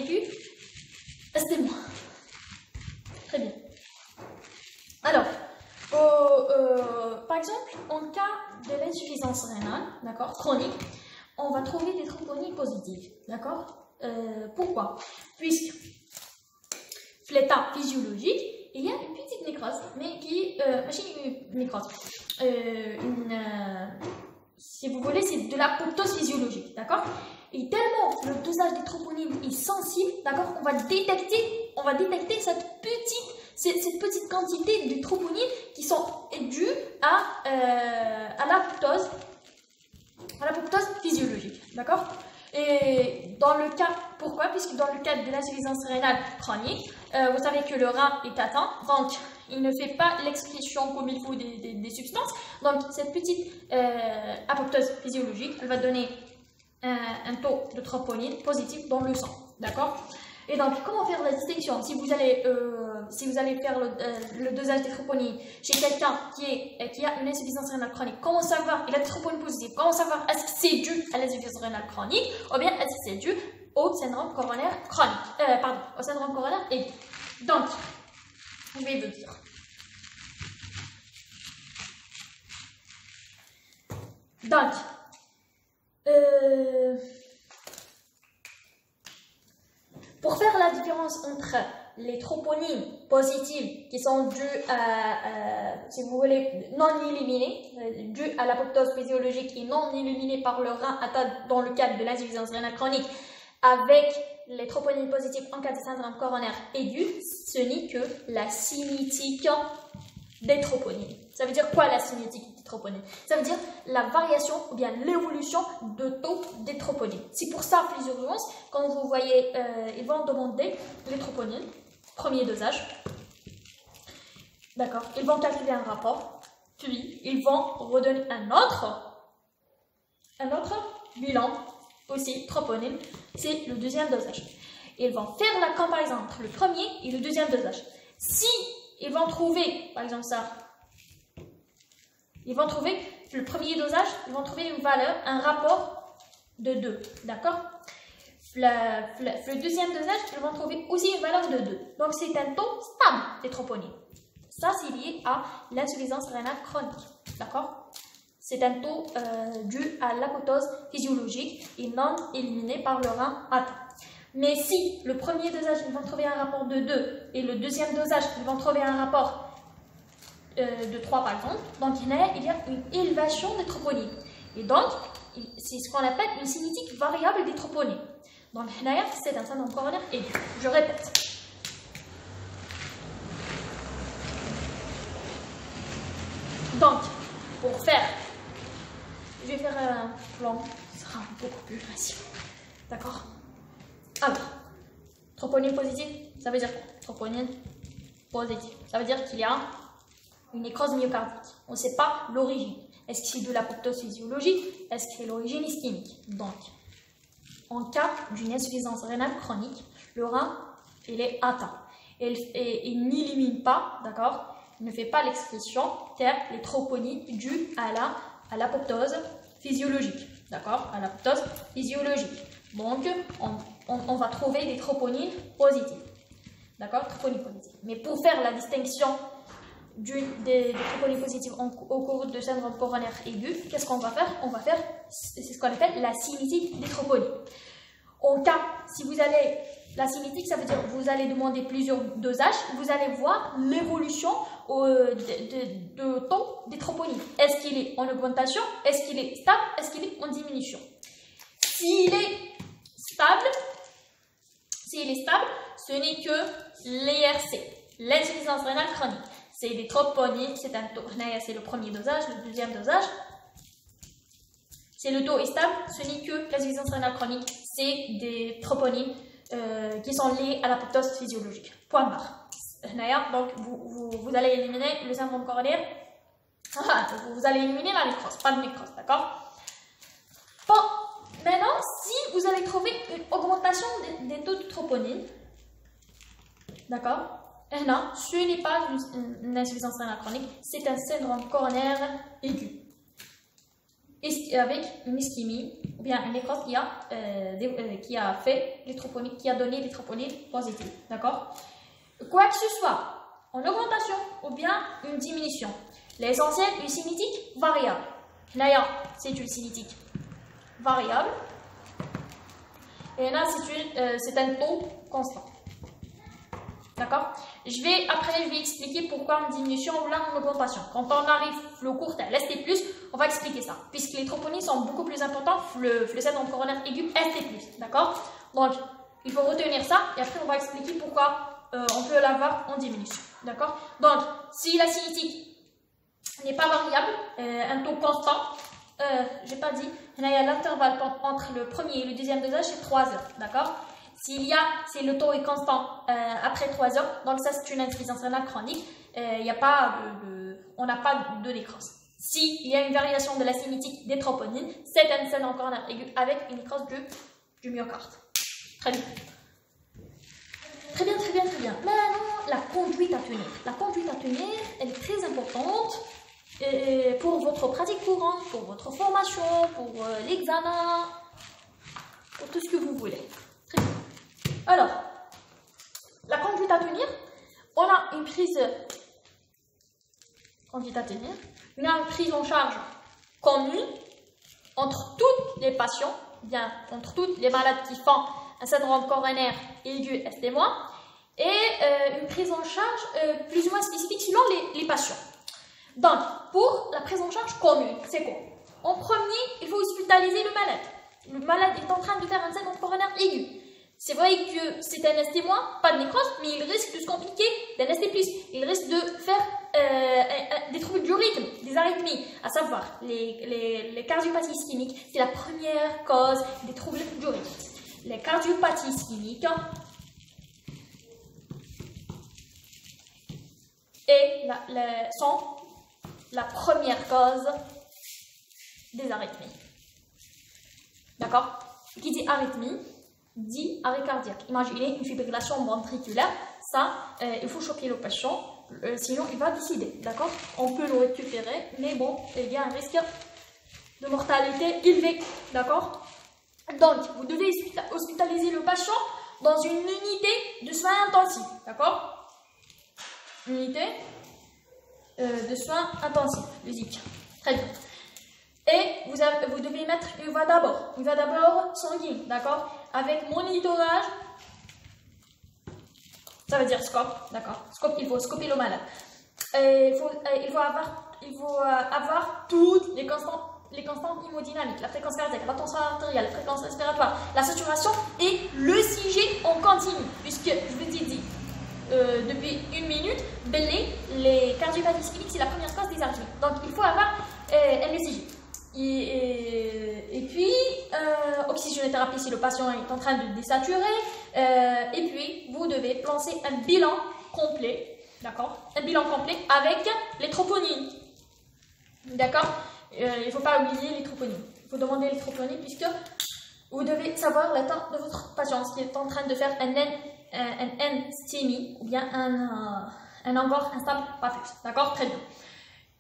aiguë, c'est moi. Très bien. Alors, par exemple, en cas de l'insuffisance rénale, d'accord, chronique, on va trouver des troponines positives, d'accord. Pourquoi? Puisque l'état physiologique, il y a une petite nécrose, mais qui est une nécrose. Si vous voulez, c'est de l'apoptose physiologique, d'accord? Et tellement le dosage des troponines est sensible, d'accord, on va détecter cette petite quantité de troponines qui sont dues à l'apoptose physiologique, d'accord? Et dans le cas, pourquoi? Puisque dans le cas de l'insuffisance rénale chronique, vous savez que le rein est atteint, donc il ne fait pas l'excrétion comme il faut des substances. Donc cette petite apoptose physiologique, elle va donner un taux de troponine positif dans le sang, d'accord? Et donc comment faire la distinction? Si vous allez faire le dosage des troponines chez quelqu'un qui a une insuffisance rénale chronique, comment savoir il a des troponines positives? Comment savoir est-ce que c'est dû à l'insuffisance rénale chronique ou bien est-ce que c'est dû au syndrome coronaire chronique, au syndrome coronaire aigu? Donc, je vais vous dire. Donc, pour faire la différence entre les troponines positives qui sont dues si vous voulez, non éliminées, dues à l'apoptose physiologique et non éliminées par le rein atteint dans le cadre de l'insuffisance rénale chronique, avec les troponines positives en cas de syndrome coronaire aigu, ce n'est que la cinétique des troponines. Ça veut dire quoi la cinétique des troponines? Ça veut dire la variation ou bien l'évolution de taux des troponines. C'est pour ça, plusieurs nuances, quand vous voyez, ils vont demander les troponines, premier dosage. D'accord, ils vont calculer un rapport, puis ils vont redonner un autre bilan, aussi troponine, c'est le deuxième dosage. Ils vont faire la comparaison entre le premier et le deuxième dosage. Si ils vont trouver, par exemple ça, ils vont trouver le premier dosage, ils vont trouver une valeur, un rapport de 2, d'accord? Le deuxième dosage, ils vont trouver aussi une valeur de 2. Donc c'est un taux stable des troponines. Ça, c'est lié à l'insuffisance rénale chronique, d'accord? C'est un taux dû à l'apoptose physiologique et non éliminé par le rein atteint. Mais si le premier dosage, ils vont trouver un rapport de 2 et le deuxième dosage, ils vont trouver un rapport de 3 par exemple, donc il y a une élévation des troponines. Et donc, c'est ce qu'on appelle une cinétique variable des troponines. Donc, c'est un syndrome coronaire aigu. Je répète. Donc, pour faire, je vais faire un plan, ce sera beaucoup plus facile. D'accord? Alors, troponine positive, ça veut dire quoi? Troponine positive, ça veut dire qu'il y a une nécrose myocardique. On ne sait pas l'origine. Est-ce que c'est de l'apoptose physiologique? Est-ce que l'origine est ischémique? Donc, en cas d'une insuffisance rénale chronique, le rein, il est atteint. Et il n'élimine pas, d'accord? Il ne fait pas l'excrétion car les troponines dues à l'apoptose physiologique, d'accord? À l'apoptose physiologique. Donc, on va trouver des troponines positives, d'accord? Troponines positives. Mais pour faire la distinction des troponines positives au cours de syndrome coronaire aigu, qu'est-ce qu'on va faire? On va faire, c'est ce qu'on appelle la cinétique des troponines. En cas, si vous allez, la cinétique, ça veut dire que vous allez demander plusieurs dosages, vous allez voir l'évolution de taux des troponines. Est-ce qu'il est en augmentation? Est-ce qu'il est stable? Est-ce qu'il est en diminution? S'il est stable, ce n'est que l'ERC, l'insuffisance rénale chronique. C'est des troponines, c'est le premier dosage, le deuxième dosage. C'est le taux est stable, ce n'est que l'insuffisance rénale chronique, c'est des troponines qui sont liées à l'apoptose physiologique. Point barre. Donc, vous allez éliminer le syndrome coronaire, vous allez éliminer la nécrose, pas de nécrose, d'accord? Bon, maintenant, si vous allez trouver une augmentation des taux de troponine, d'accord? Non, ce n'est pas une insuffisance rénale chronique, c'est un syndrome coronaire aigu. avec une ischémie ou bien une nécrose qui a fait les troponines, qui a donné les troponines positives. D'accord? Quoi que ce soit, en augmentation ou bien une diminution. L'essentiel, une cinétique variable. Là, c'est une cinétique variable. Et là, c'est un taux constant. D'accord? Après, je vais expliquer pourquoi une diminution ou là une augmentation. Quand on arrive le court à l'ST+, on va expliquer ça. Puisque les troponines sont beaucoup plus importants, le syndrome coronaire aigu ST+. D'accord? Donc, il faut retenir ça et après, on va expliquer pourquoi on peut l'avoir en diminution. D'accord? Donc, si la cinétique n'est pas variable, un taux constant, j'ai pas dit, il y a l'intervalle entre le premier et le deuxième dosage, c'est 3 heures. D'accord? Si le taux est constant après 3 heures, donc ça c'est une insuffisance rénale chronique, on n'a pas de nécrose. S'il y a une variation de la cinétique des troponines, c'est un syndrome coronaire aigu avec une nécrose du myocarde. Très bien. Très bien, très bien, très bien. Maintenant, la conduite à tenir. La conduite à tenir, elle est très importante pour votre pratique courante, pour votre formation, pour l'examen, pour tout ce que vous voulez. Très bien. Alors, la conduite à tenir, on a une prise en charge commune entre tous les patients, bien entre toutes les malades qui font un syndrome coronaire aigu ST-, et une prise en charge plus ou moins spécifique selon les patients. Donc, pour la prise en charge commune, c'est quoi? En premier, il faut hospitaliser le malade. Le malade est en train de faire un syndrome coronaire aigu. C'est vrai que c'est un ST-, pas de nécrose, mais il risque de se compliquer d'un ST+. Il risque de faire des troubles du rythme, des arythmies, à savoir les cardiopathies ischémiques. C'est la première cause des troubles du rythme. Les cardiopathies ischémiques sont la première cause des arythmies. D'accord? Qui dit arythmie dit arrêt cardiaque. Imaginez une fibrillation ventriculaire, ça, il faut choquer le patient, sinon il va décider. D'accord? On peut le récupérer, mais bon, il y a un risque de mortalité élevé. D'accord? Donc, vous devez hospitaliser le patient dans une unité de soins intensifs. D'accord? Unité de soins intensifs, USIC. Très bien. Et vous devez mettre une voie d'abord sanguine, d'accord? Avec monitorage, ça veut dire scope, d'accord? Scope, il faut scoper le malade. Il faut avoir toutes les constantes hémodynamiques, la fréquence cardiaque, la tension artérielle, la fréquence respiratoire, la saturation et le CG en continu, puisque je vous ai dit depuis une minute, les cardiopathies ischémiques, c'est la première cause des arythmies. Donc il faut avoir un ECG. Et puis, oxygénothérapie si le patient est en train de désaturer. Et puis, vous devez lancer un bilan complet, d'accord? Un bilan complet avec les troponines, d'accord? Il ne faut pas oublier les troponines. Il faut demander les troponines puisque vous devez savoir l'état de votre patient, qui est en train de faire un N-STEMI ou bien un encore instable, pas plus, d'accord? Très bien.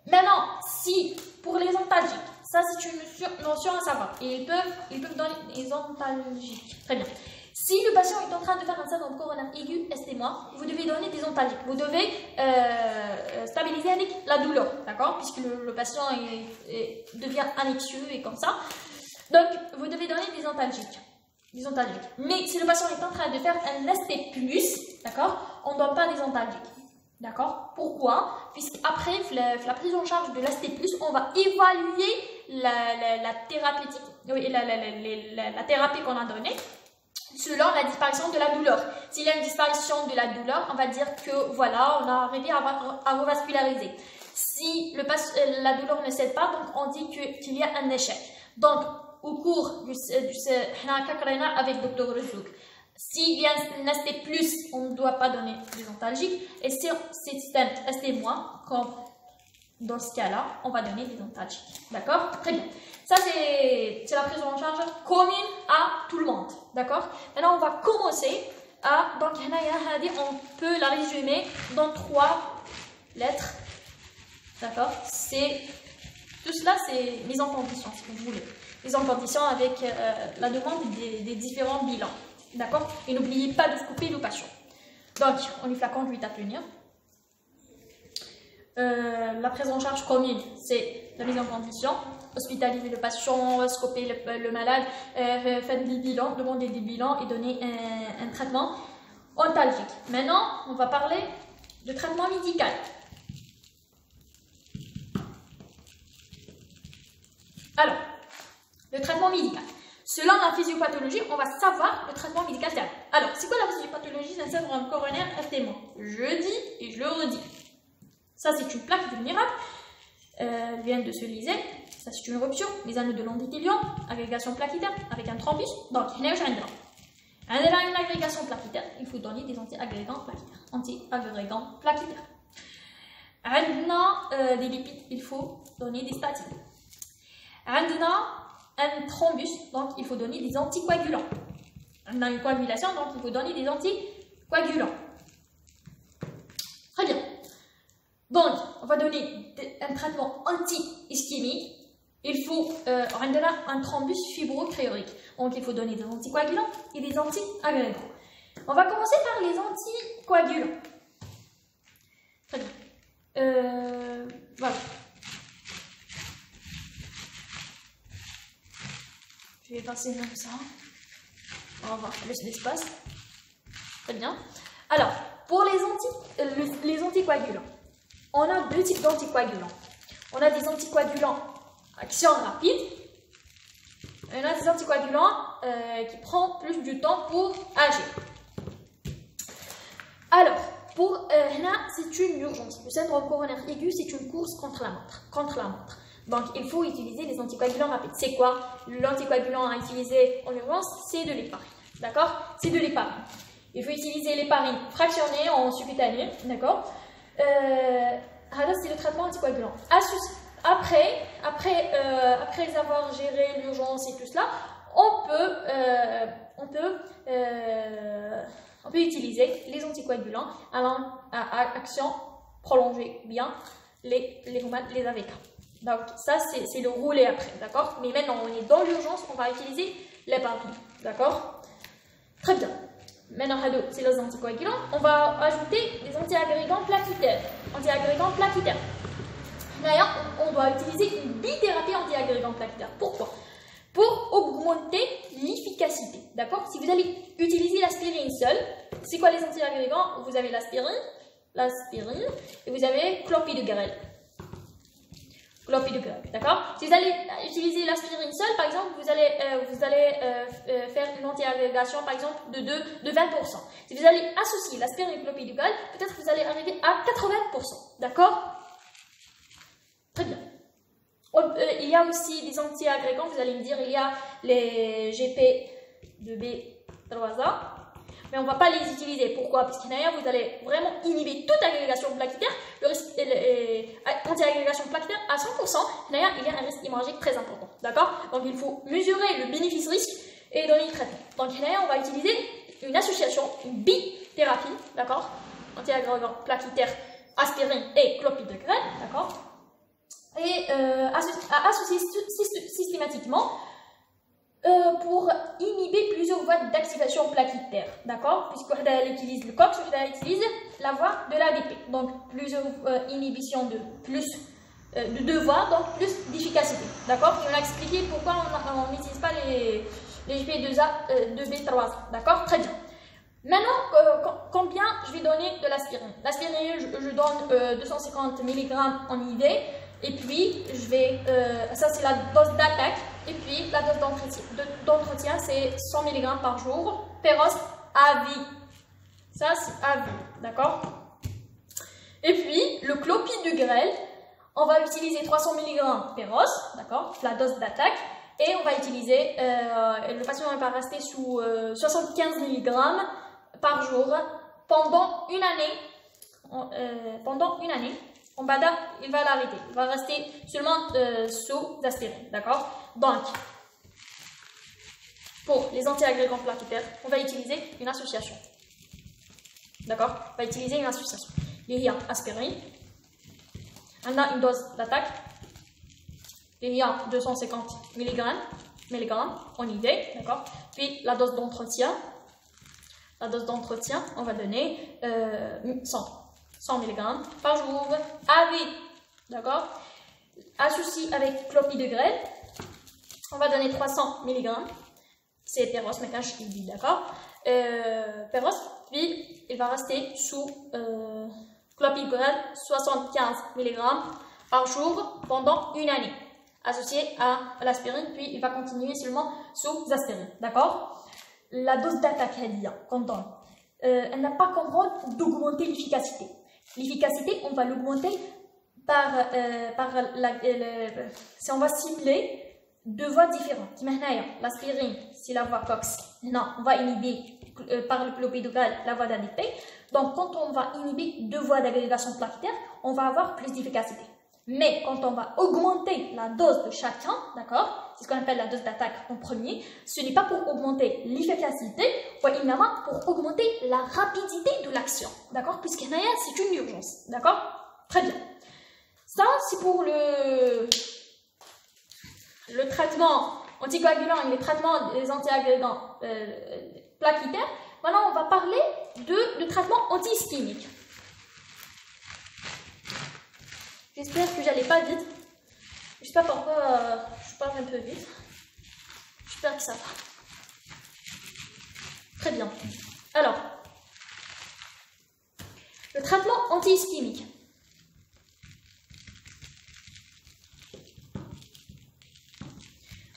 Maintenant, si pour les antalgiques, ça c'est une notion à savoir, et ils peuvent donner des antalgiques. Très bien. Si le patient est en train de faire un syndrome coronaire aigu, ST-, vous devez donner des antalgiques. Vous devez stabiliser avec la douleur, d'accord? Puisque le patient devient anxieux et comme ça. Donc, vous devez donner des antalgiques. Mais si le patient est en train de faire un ST+, d'accord? On ne donne pas des antalgiques. D'accord? Pourquoi? Puisqu'après la prise en charge de l'ST+, on va évaluer la thérapie qu'on a donnée selon la disparition de la douleur. S'il y a une disparition de la douleur, on va dire que voilà, on a arrivé à revasculariser. Si la douleur ne cède pas, donc on dit qu'il y a un échec. Donc, au cours avec Dr. Rezouk, s'il y a un ST+, on ne doit pas donner des antalgiques. Et si c'est un ST-, comme dans ce cas-là, on va donner des antalgiques. D'accord? Très bien. Ça, c'est la prise en charge commune à tout le monde. D'accord? Maintenant, on va commencer à... Donc, on peut la résumer dans 3 lettres. D'accord? C, Tout cela, c'est mise en condition, si vous voulez. Mise en condition avec la demande des différents bilans. D'accord? Et n'oubliez pas de couper le patient. Donc, on y fait la conduite à tenir. La prise en charge commune, c'est la mise en condition. Hospitaliser le patient, scoper le malade, faire des bilans, demander des bilans et donner un traitement oncologique. Maintenant, on va parler de traitement médical. Alors, le traitement médical. Selon la physiopathologie, on va savoir le traitement médical. Alors, c'est quoi la physiopathologie? C'est un syndrome coronaire FTMO. Je dis et je le redis. Ça, c'est une plaque vulnérable. Elle vient de se liser. Ça, c'est une rupture. Les anneaux de l'endothélium, agrégation plaquitaire avec un thrombus. Donc, il y a une agrégation plaquitaire. Il faut donner des anti-agrégants plaquitaires. Anti-agrégants plaquitaires. Des lipides, il faut donner des statines. Un thrombus, donc il faut donner des anticoagulants. On a une coagulation, donc il faut donner des anticoagulants. Très bien. Donc, on va donner un traitement anti-ischémique. Il faut un thrombus fibrocréorique. Donc, il faut donner des anticoagulants et des anti-agrégants. On va commencer par les anticoagulants. Très bien. Voilà. Je vais passer comme ça. On va voir l'espace. Très bien. Alors, pour les anticoagulants, on a deux types d'anticoagulants. On a des anticoagulants action rapide. Et on a des anticoagulants qui prennent plus du temps pour agir. Alors, pour là, c'est une urgence. Le syndrome coronaire aigu, c'est une course contre la montre. Donc, il faut utiliser les anticoagulants rapides. C'est quoi? L'anticoagulant à utiliser en urgence, c'est de l'héparine. D'accord? C'est de l'héparine. Il faut utiliser l'héparine fractionnée en subcutané. D'accord? C'est le traitement anticoagulant. Après avoir géré l'urgence et tout cela, on peut utiliser les anticoagulants à action prolongée, bien les rhumates, les AVK. Donc ça c'est le rouler après, d'accord? Mais maintenant on est dans l'urgence, on va utiliser l'héparine, d'accord? Très bien. Maintenant c'est les anticoagulants. On va ajouter des antiagrégants plaquitaires. D'ailleurs, on doit utiliser une bithérapie antiagrégants plaquitaires. Pourquoi? Pour augmenter l'efficacité, d'accord? Si vous allez utiliser l'aspirine seule, c'est quoi les antiagrégants? Vous avez l'aspirine, et vous avez clopidogrel. D'accord? Si vous allez utiliser l'aspirine seule, par exemple, vous allez faire une antiagrégation, par exemple, de 20%. Si vous allez associer l'aspirine et le clopidogrel, peut-être que vous allez arriver à 80%. D'accord? Très bien. Il y a aussi des antiagrégants, vous allez me dire, il y a les GP2B3A. Mais on ne va pas les utiliser. Pourquoi? Parce que vous allez vraiment inhiber toute agrégation plaquitaire. Le risque anti-agrégation plaquitaire à 100%. Il y a un risque hémorragique très important. D'accord? Donc il faut mesurer le bénéfice-risque et donner le traitement. Donc on va utiliser une association, une bithérapie. D'accord? Anti-agrégant plaquitaire, aspirine et clopidogrel. D'accord? Et à associer systématiquement pour inhiber plusieurs voies d'activation plaquitaire, d'accord? Puisque on utilise le COX, on utilise la voie de l'ADP. Donc plusieurs inhibitions de deux voies, donc plus d'efficacité, d'accord? Et on a expliqué pourquoi on n'utilise pas les GP2A, 2B3A, d'accord? Très bien. Maintenant, combien je vais donner de l'aspirine? L'aspirine, je donne 250 mg en IV. Et puis, ça c'est la dose d'attaque. Et puis, la dose d'entretien, c'est 100 mg par jour. Péros à vie. Ça, c'est à vie. D'accord? Et puis, le clopidogrel, on va utiliser 300 mg Péros. D'accord? La dose d'attaque. Et on va utiliser, le patient va rester sous 75 mg par jour pendant une année. Il va l'arrêter. Il va rester seulement sous aspirine. D'accord? Donc, pour les antiagrégants plaquitaires, on va utiliser une association. D'accord? On va utiliser une association. Il y a aspirine. On a une dose d'attaque. il y a 250 mg en IV, d'accord. Puis la dose d'entretien, on va donner 100 mg par jour à vie, d'accord. Associé avec clopidogrel, on va donner 300 mg, c'est Perros, mais quand je dis, d'accord. Perros, puis il va rester sous clopidogrel 75 mg par jour pendant une année, associé à l'aspirine, puis il va continuer seulement sous aspirine, d'accord. La dose d'attaque, elle n'a pas comme rôle d'augmenter l'efficacité. L'efficacité, on va l'augmenter si on va cibler deux voies différentes. L'aspirine, c'est la voie COX. Non, on va inhiber par le clopidogrel la voie d'ADP. Donc, quand on va inhiber deux voies d'agrégation plaquettaire, on va avoir plus d'efficacité. Mais quand on va augmenter la dose de chacun, d'accord, c'est ce qu'on appelle la dose d'attaque en premier, ce n'est pas pour augmenter l'efficacité, mais évidemment pour augmenter la rapidité de l'action, d'accord, puisque c'est une urgence, d'accord. Très bien. Ça, c'est pour le traitement anticoagulant et le traitement des antiagrégants plaquettaires. Maintenant, on va parler du traitement anti-ischémique. J'espère que j'allais pas vite. Je sais pas pourquoi je parle un peu vite. J'espère que ça va. Très bien. Alors, le traitement anti-ischémique.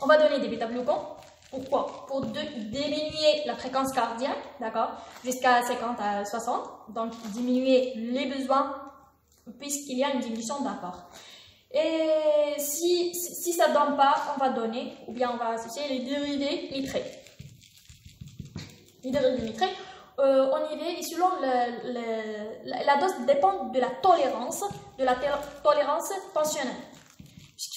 On va donner des bêta-glucans. Pourquoi? Pour diminuer la fréquence cardiaque, d'accord, jusqu'à 50 à 60. Donc, diminuer les besoins puisqu'il y a une diminution d'apport. Et si ça ne donne pas, on va donner, ou bien on va associer les dérivés nitrés. Les dérivés nitrés, on y va, et selon la dose dépend de la tolérance tensionnelle.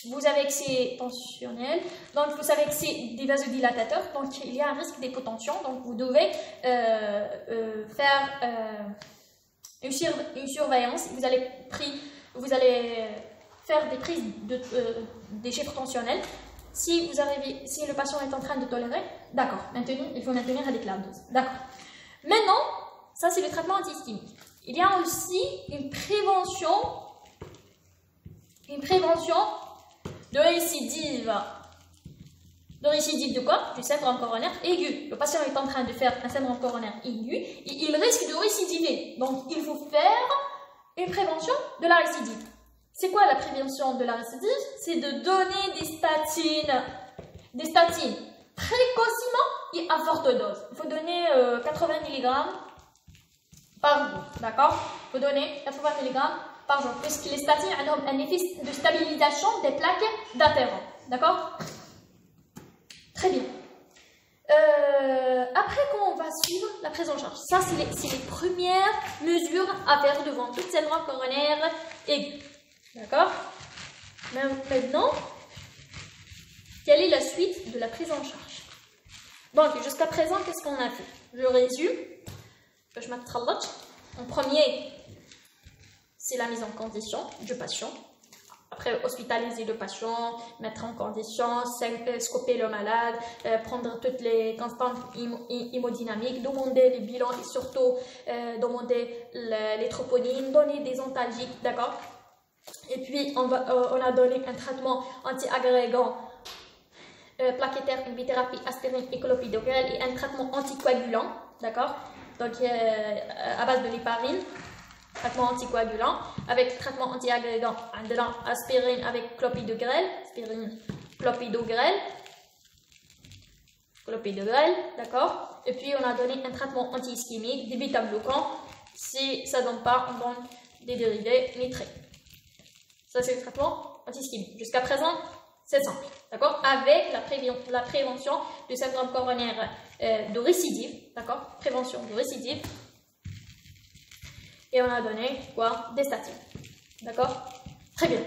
Vous avez excès tensionnel, donc vous avez excès des vasodilatateurs, donc il y a un risque d'hypotension, donc vous devez faire une surveillance, vous allez faire des prises des chiffres tensionnels. Si le patient est en train de tolérer, d'accord, il faut maintenir avec la dose, d'accord. Maintenant, ça c'est le traitement anti-ischémique. Il y a aussi une prévention de récidive. De récidive de quoi? Du syndrome coronaire aigu. Le patient est en train de faire un syndrome coronaire aigu et il risque de récidiver. Donc, il faut faire une prévention de la récidive. C'est quoi la prévention de la récidive? C'est de donner des statines précocement et à forte dose. Il faut donner 80 mg par jour, d'accord? Il faut donner 80 mg par jour, puisque les statines ont un effet de stabilisation des plaques d'adhérents, d'accord? Très bien. Après, quand on va suivre la prise en charge, ça c'est les premières mesures à faire devant tout syndrome coronaire aigu, d'accord? Maintenant, quelle est la suite de la prise en charge? Donc, jusqu'à présent, qu'est-ce qu'on a fait? Je résume. En premier, c'est la mise en condition du patient. Après, hospitaliser le patient, mettre en condition, scoper le malade, prendre toutes les constantes hémodynamiques, demander les bilans et surtout demander les troponines, donner des antalgiques, d'accord? Et puis, on a donné un traitement anti-agrégant plaquettaire, une bithérapie, aspirine et clopidogrel et un traitement anticoagulant, d'accord? Donc, à base de l'héparine. Traitement anticoagulant avec traitement anti-agrégant, aspirine avec clopidogrel, d'accord. Et puis on a donné un traitement anti-ischémique, des bêta-glucans. Si ça ne donne pas, on donne des dérivés nitrés. Ça c'est le traitement anti-ischémique. Jusqu'à présent, c'est simple, d'accord. Avec la prévention du syndrome coronaire de récidive, d'accord. Prévention de récidive. Et on a donné quoi? Des statines. D'accord? Très bien.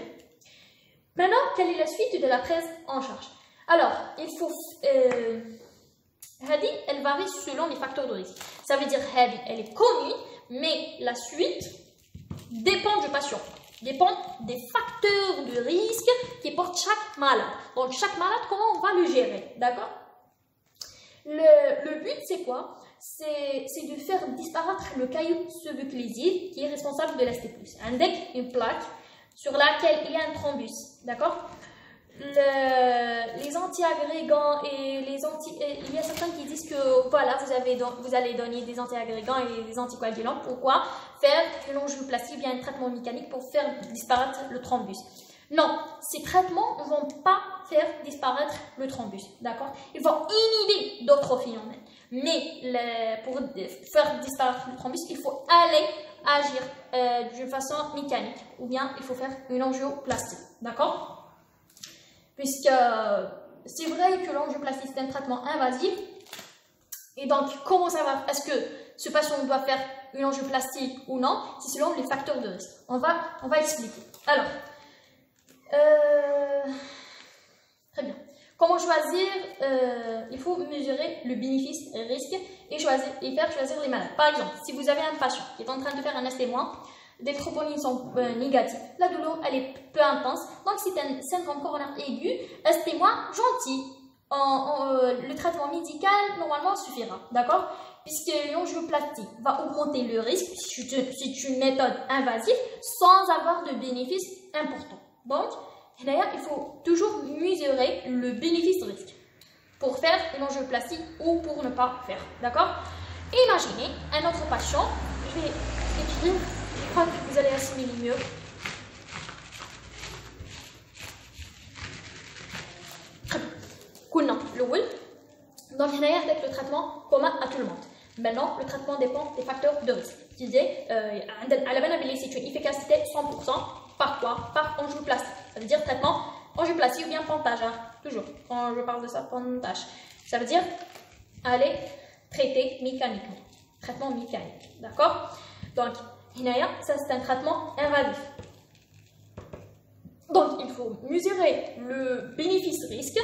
Maintenant, quelle est la suite de la prise en charge? Alors, il faut... Hadi, elle varie selon les facteurs de risque. Ça veut dire Hadi, elle est commune, mais la suite dépend du patient. dépend des facteurs de risque qui portent chaque malade. Donc, chaque malade, comment on va le gérer, d'accord? Le but, c'est quoi? C'est de faire disparaître le caillou subocclusif qui est responsable de l'ST+. Avec une plaque sur laquelle il y a un thrombus, d'accord? Les antiagrégants et il y a certains qui disent que voilà, vous allez donner des antiagrégants et des anticoagulants. Pourquoi? Faire une angioplastie ou bien un traitement mécanique pour faire disparaître le thrombus. Non, ces traitements ne vont pas faire disparaître le thrombus, d'accord? Ils vont inhiber d'autres phénomènes. Mais pour faire disparaître le thrombus, il faut aller agir d'une façon mécanique ou bien il faut faire une angioplastie, d'accord? Puisque c'est vrai que l'angioplastie c'est un traitement invasif. Et donc, comment savoir est-ce que ce patient doit faire une angioplastie ou non? C'est selon les facteurs de risque. On va expliquer. Alors, très bien. Comment choisir? Il faut mesurer le bénéfice-risque et faire choisir les malades. Par exemple, si vous avez un patient qui est en train de faire un ST-, des troponines sont négatives, la douleur elle est peu intense, donc c'est un syndrome coronaire aigu, ST- gentil. Le traitement médical normalement suffira, d'accord? Puisque l'angioplastie va augmenter le risque, c'est une méthode invasive sans avoir de bénéfices importants. Donc, d'ailleurs, il faut toujours mesurer le bénéfice-risque pour faire une angioplastie ou pour ne pas faire, d'accord? Imaginez un autre patient, je vais écrire, je crois que vous allez assimiler mieux. Cool, non, le will. Donc, avec le traitement commun à tout le monde. Maintenant, le traitement dépend des facteurs de risque. Je disais, à la banabilité, c'est une efficacité 100%. Par quoi? Par angioplastie. Ça veut dire traitement angioplastie ou bien pontage. Hein. Toujours, quand je parle de ça, pontage. Ça veut dire aller traiter mécaniquement. Traitement mécanique. D'accord? Donc, ça c'est un traitement invasif. Donc, il faut mesurer le bénéfice-risque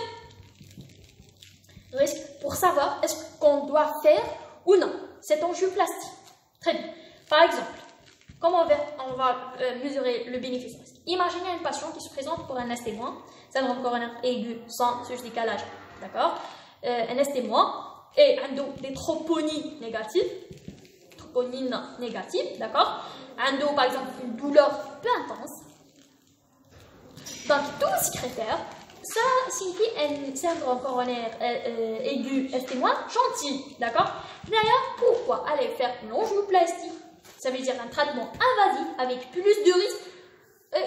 pour savoir est-ce qu'on doit faire ou non cette angioplastie. Très bien. Par exemple, comment on va mesurer le bénéfice-risque? Imaginez un patient qui se présente pour un ST-, syndrome coronaire aigu sans surdécalage, d'accord? Un ST- et des troponines négatives, d'accord? Par exemple, une douleur peu intense. Donc, tous ces critères, ça signifie un syndrome coronaire aigu ST- gentil, d'accord? D'ailleurs, pourquoi aller faire une angioplastie? Ça veut dire un traitement invasif avec plus de risques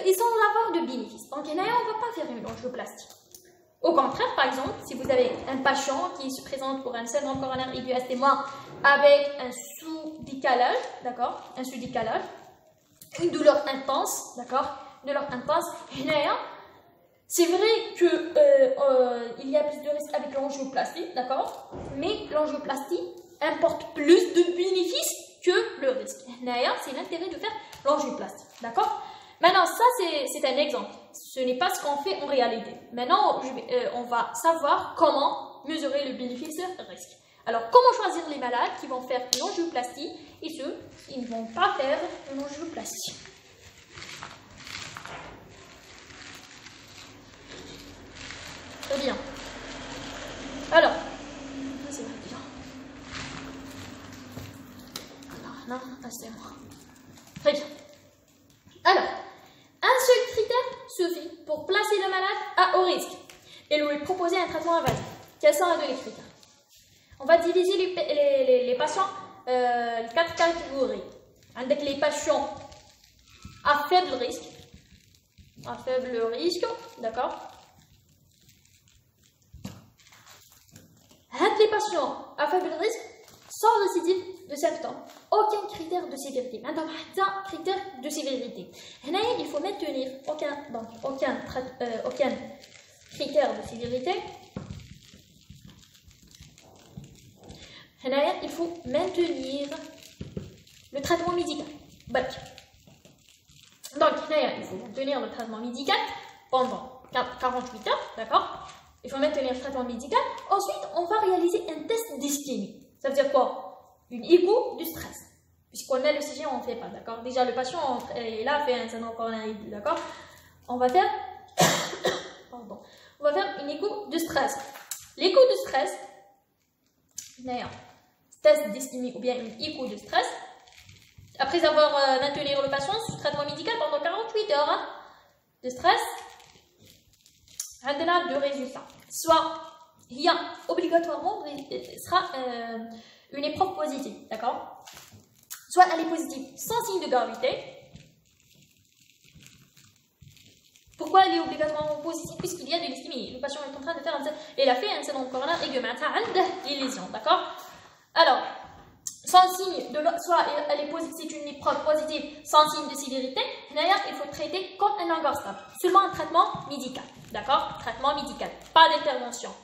et sans avoir de bénéfices. Donc, on ne va pas faire une angioplastie. Au contraire, par exemple, si vous avez un patient qui se présente pour un syndrome coronaire aigu ST- avec un sous-décalage, d'accord? Un sous-décalage, une douleur intense, d'accord? Douleur intense, c'est vrai qu'il y a plus de risques avec l'angioplastie, d'accord? Mais l'angioplastie importe plus de bénéfices que le risque. D'ailleurs, c'est l'intérêt de faire l'angioplastie, d'accord? Maintenant, ça c'est un exemple. Ce n'est pas ce qu'on fait en réalité. Maintenant, on va savoir comment mesurer le bénéfice-risque. Alors, comment choisir les malades qui vont faire une angioplastie et ceux qui ne vont pas faire une angioplastie? Très bien. Alors, c'est bien. Alors, non, c'est moi. Très bien. Alors, un seul critère suffit pour placer le malade à haut risque et lui proposer un traitement invasif. Quels sont les critères? On va diviser les patients en 4 catégories. Avec les patients à faible risque, d'accord? Avec les patients à faible risque, sans récidive de symptômes, aucun critère de sévérité. Maintenant, un critère de sévérité. Il faut maintenir aucun critère de sévérité. Il faut maintenir le traitement médical. Donc, il faut maintenir le traitement médical pendant 48 heures, d'accord? Il faut maintenir le traitement médical. Ensuite, on va réaliser un test d'ischémie. Ça veut dire quoi? Une écho du stress. Puisqu'on a le CG, on ne fait pas, d'accord? Déjà, le patient est là, fait un syndrome coronaire aigu, d'accord? On va faire, pardon, on va faire une écho de stress. L'écho de stress, d'ailleurs, test d'ischémie ou bien une écho de stress, après avoir maintenu le patient sous traitement médical pendant 48 heures hein, de stress, on a deux résultats. Soit, il y a obligatoirement sera une épreuve positive, d'accord? Soit elle est positive sans signe de gravité. Pourquoi elle est obligatoirement positive? Puisqu'il y a de l'ischémie. Le patient est en train de faire il a fait un syndrome coronaire aigu, des lésions, d'accord? Alors, sans signe de soit elle est positive, c'est une épreuve positive sans signe de sévérité, d'ailleurs il faut traiter comme un langage stable. Seulement un traitement médical, d'accord? Traitement médical, pas d'intervention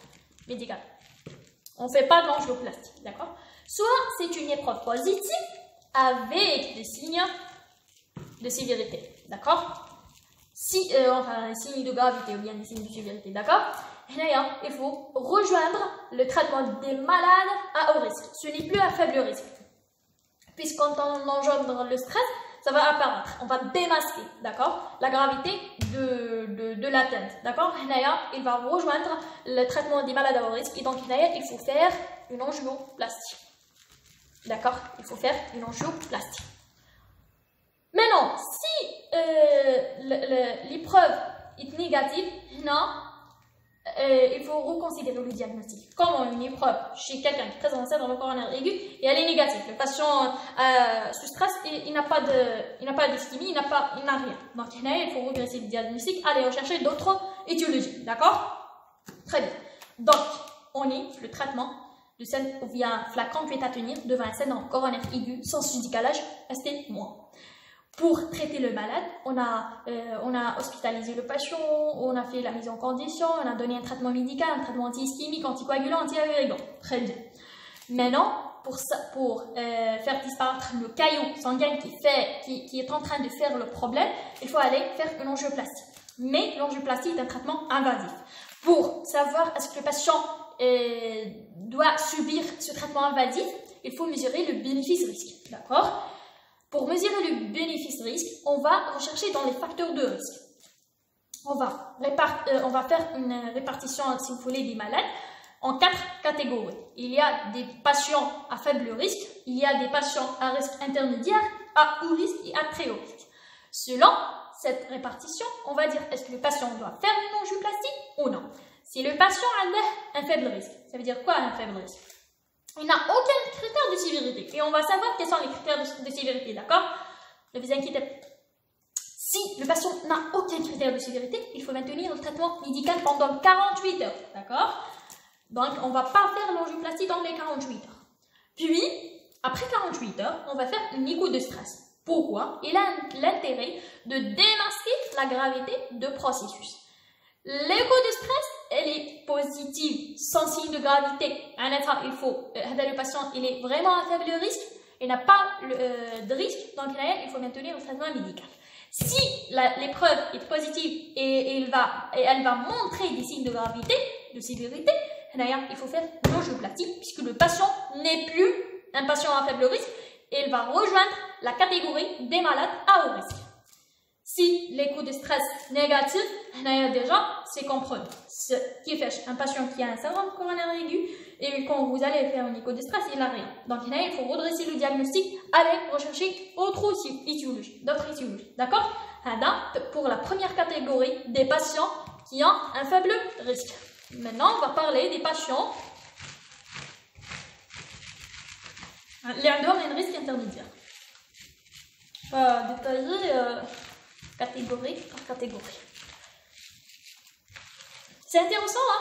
médicale. On ne fait pas de l'angioplastie, d'accord? Soit c'est une épreuve positive avec des signes de sévérité, d'accord? Si, enfin, des signes de gravité ou bien des signes de sévérité, d'accord? Il faut rejoindre le traitement des malades à haut risque. Ce n'est plus à faible risque. Puisqu'on engendre le stress, ça va apparaître. On va démasquer, d'accord? La gravité de l'atteinte, d'accord? Il va rejoindre le traitement des malades à haut risque. Et donc, il faut faire une angioplastie. D'accord? Il faut faire une angioplastie. Maintenant, si l'épreuve est négative, non, il faut reconsidérer le diagnostic. Comme une épreuve chez quelqu'un qui présente un syndrome coronaire aigu et elle est négative. Le patient sous stress, il n'a pas d'ischémie, il n'a rien. Donc, il faut regresser le diagnostic, aller rechercher d'autres étiologies. D'accord? Très bien. Donc, on est le traitement via un flacon qui est à tenir devant un syndrome coronaire aigu sans sous-décalage, resté moins. Pour traiter le malade, on a hospitalisé le patient, on a fait la mise en condition, on a donné un traitement médical, un traitement anti-ischémique, anticoagulant, anti-agrégant. Très bien. Maintenant, pour faire disparaître le caillou sanguin qui est en train de faire le problème, il faut aller faire une angioplastie. Mais l'angioplastie est un traitement invasif. Pour savoir est-ce que le patient doit subir ce traitement invasif, il faut mesurer le bénéfice-risque. D'accord? Pour mesurer le bénéfice-risque, on va rechercher dans les facteurs de risque. On va faire une répartition, si vous voulez, des malades en 4 catégories. Il y a des patients à faible risque, il y a des patients à risque intermédiaire, à haut risque et à très haut risque. Selon cette répartition, on va dire est-ce que le patient doit faire une angioplastie ou non. Si le patient a un faible risque, ça veut dire quoi un faible risque? Il n'a aucun critère de sévérité. Et on va savoir quels sont les critères de sévérité, d'accord? Ne vous inquiétez pas. Si le patient n'a aucun critère de sévérité, il faut maintenir le traitement médical pendant 48 heures, d'accord? Donc, on ne va pas faire l'angioplastie dans les 48 heures. Puis, après 48 heures, on va faire une écho de stress. Pourquoi? Il a l'intérêt de démasquer la gravité de processus. L'écho de stress, elle est positive, sans signe de gravité. Le patient, il est vraiment à faible risque, il n'a pas de risque, donc il faut maintenir le traitement médical. Si l'épreuve est positive et elle va montrer des signes de gravité, de sévérité, il faut faire une angioplastie, puisque le patient n'est plus un patient à faible risque, et il va rejoindre la catégorie des malades à haut risque. Si l'écho de stress négatif, déjà, c'est comprenez. Ce qui fait un patient qui a un syndrome coronaire aigu, et quand vous allez faire une écho de stress, il n'a rien. Donc, il faut redresser le diagnostic, aller rechercher d'autres étiologies. D'accord? Pour la première catégorie des patients qui ont un faible risque. Maintenant, on va parler des patients qui ont un risque intermédiaire. Détailler catégorie par catégorie. C'est intéressant, hein,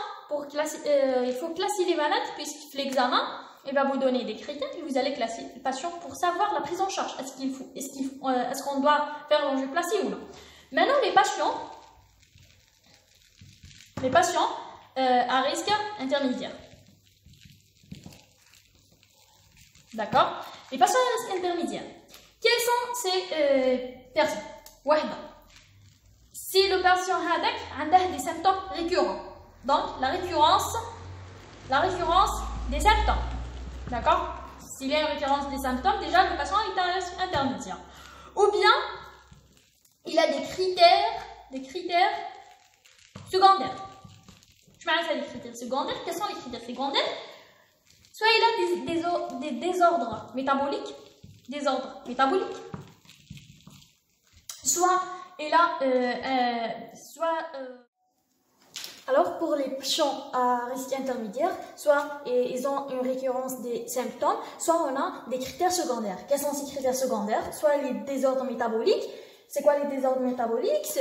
il faut classer les malades, puisque l'examen, il va vous donner des critères et vous allez classer le patient pour savoir la prise en charge. Est-ce qu'on doit faire l'angioplastie ou non? Maintenant, les patients à risque intermédiaire. D'accord? Les patients à risque intermédiaire. Quelles sont ces personnes? Si le patient a des symptômes récurrents, donc la récurrence des symptômes, d'accord? S'il y a une récurrence des symptômes, déjà le patient est à intermédiaire. Ou bien, il a des critères secondaires. Je m'arrête à des critères secondaires. Quels sont les critères secondaires? Soit il a des désordres métaboliques, soit il a, alors pour les patients à risque intermédiaire, soit ils ont une récurrence des symptômes, soit on a des critères secondaires. Quels sont ces critères secondaires? Soit les désordres métaboliques. C'est quoi les désordres métaboliques?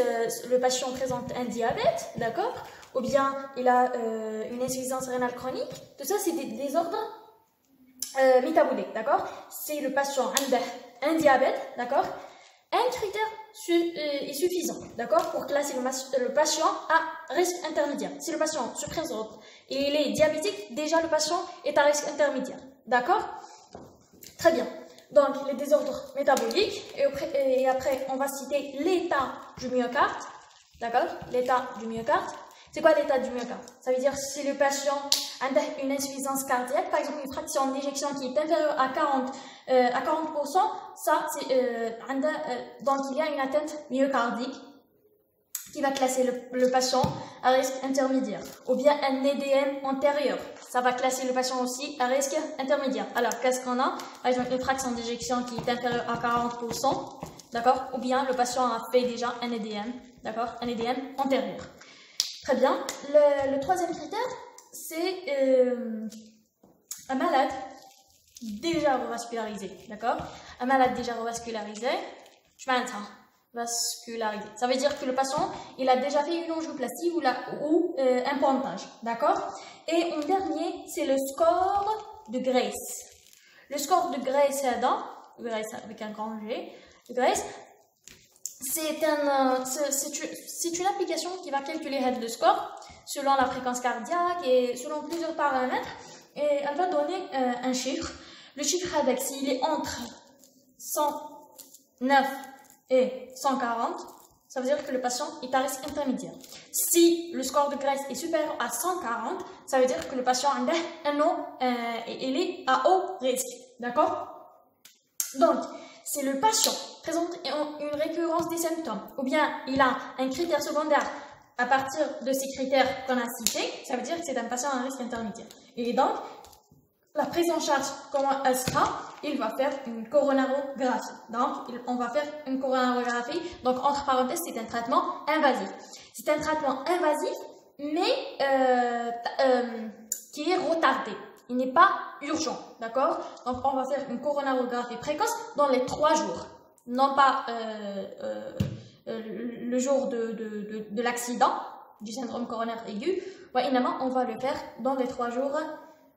Le patient présente un diabète, d'accord? Ou bien il a une insuffisance rénale chronique. Tout ça, c'est des désordres métaboliques, d'accord? C'est le patient a un diabète, d'accord? Un critère est suffisant, d'accord, pour classer le patient à risque intermédiaire. Si le patient se présente et il est diabétique, déjà le patient est à risque intermédiaire, d'accord? Très bien. Donc, les désordres métaboliques, et après, on va citer l'état du myocarde, d'accord? L'état du myocarde. C'est quoi l'état du myocarde? Ça veut dire si le patient a une insuffisance cardiaque, par exemple une fraction d'éjection qui est inférieure à 40%, ça, donc il y a une atteinte myocardique qui va classer le patient à risque intermédiaire. Ou bien un EDM antérieur, ça va classer le patient aussi à risque intermédiaire. Alors, qu'est-ce qu'on a? Par exemple, une fraction d'éjection qui est inférieure à 40%, d'accord? Ou bien le patient a fait déjà un EDM, d'accord? Un EDM antérieur. Très bien. Le troisième critère, c'est un malade déjà revascularisé, d'accord? Un malade déjà revascularisé, je m'entends, vascularisé. Ça veut dire que le patient, il a déjà fait une angioplastie ou un pontage, d'accord? Et en dernier, c'est le score de Grace. Le score de Grace avec un grand G, de Grace, c'est une application qui va calculer le score selon la fréquence cardiaque et selon plusieurs paramètres, et elle va donner un chiffre. Le chiffre avec, s'il est entre 109 et 140, ça veut dire que le patient est à risque intermédiaire. Si le score de Grace est supérieur à 140, ça veut dire que le patient il est à haut risque, d'accord? Donc, si le patient présente une récurrence des symptômes, ou bien il a un critère secondaire à partir de ces critères qu'on a cités, ça veut dire que c'est un patient à risque intermédiaire. Et donc, la prise en charge, comment elle sera? Il va faire une coronarographie. Donc, on va faire une coronarographie. Donc, entre parenthèses, c'est un traitement invasif. C'est un traitement invasif, mais qui est retardé. Il n'est pas urgent, d'accord? Donc, on va faire une coronarographie précoce dans les 3 jours. Non pas le jour de l'accident, du syndrome coronaire aigu. Évidemment, on va le faire dans les 3 jours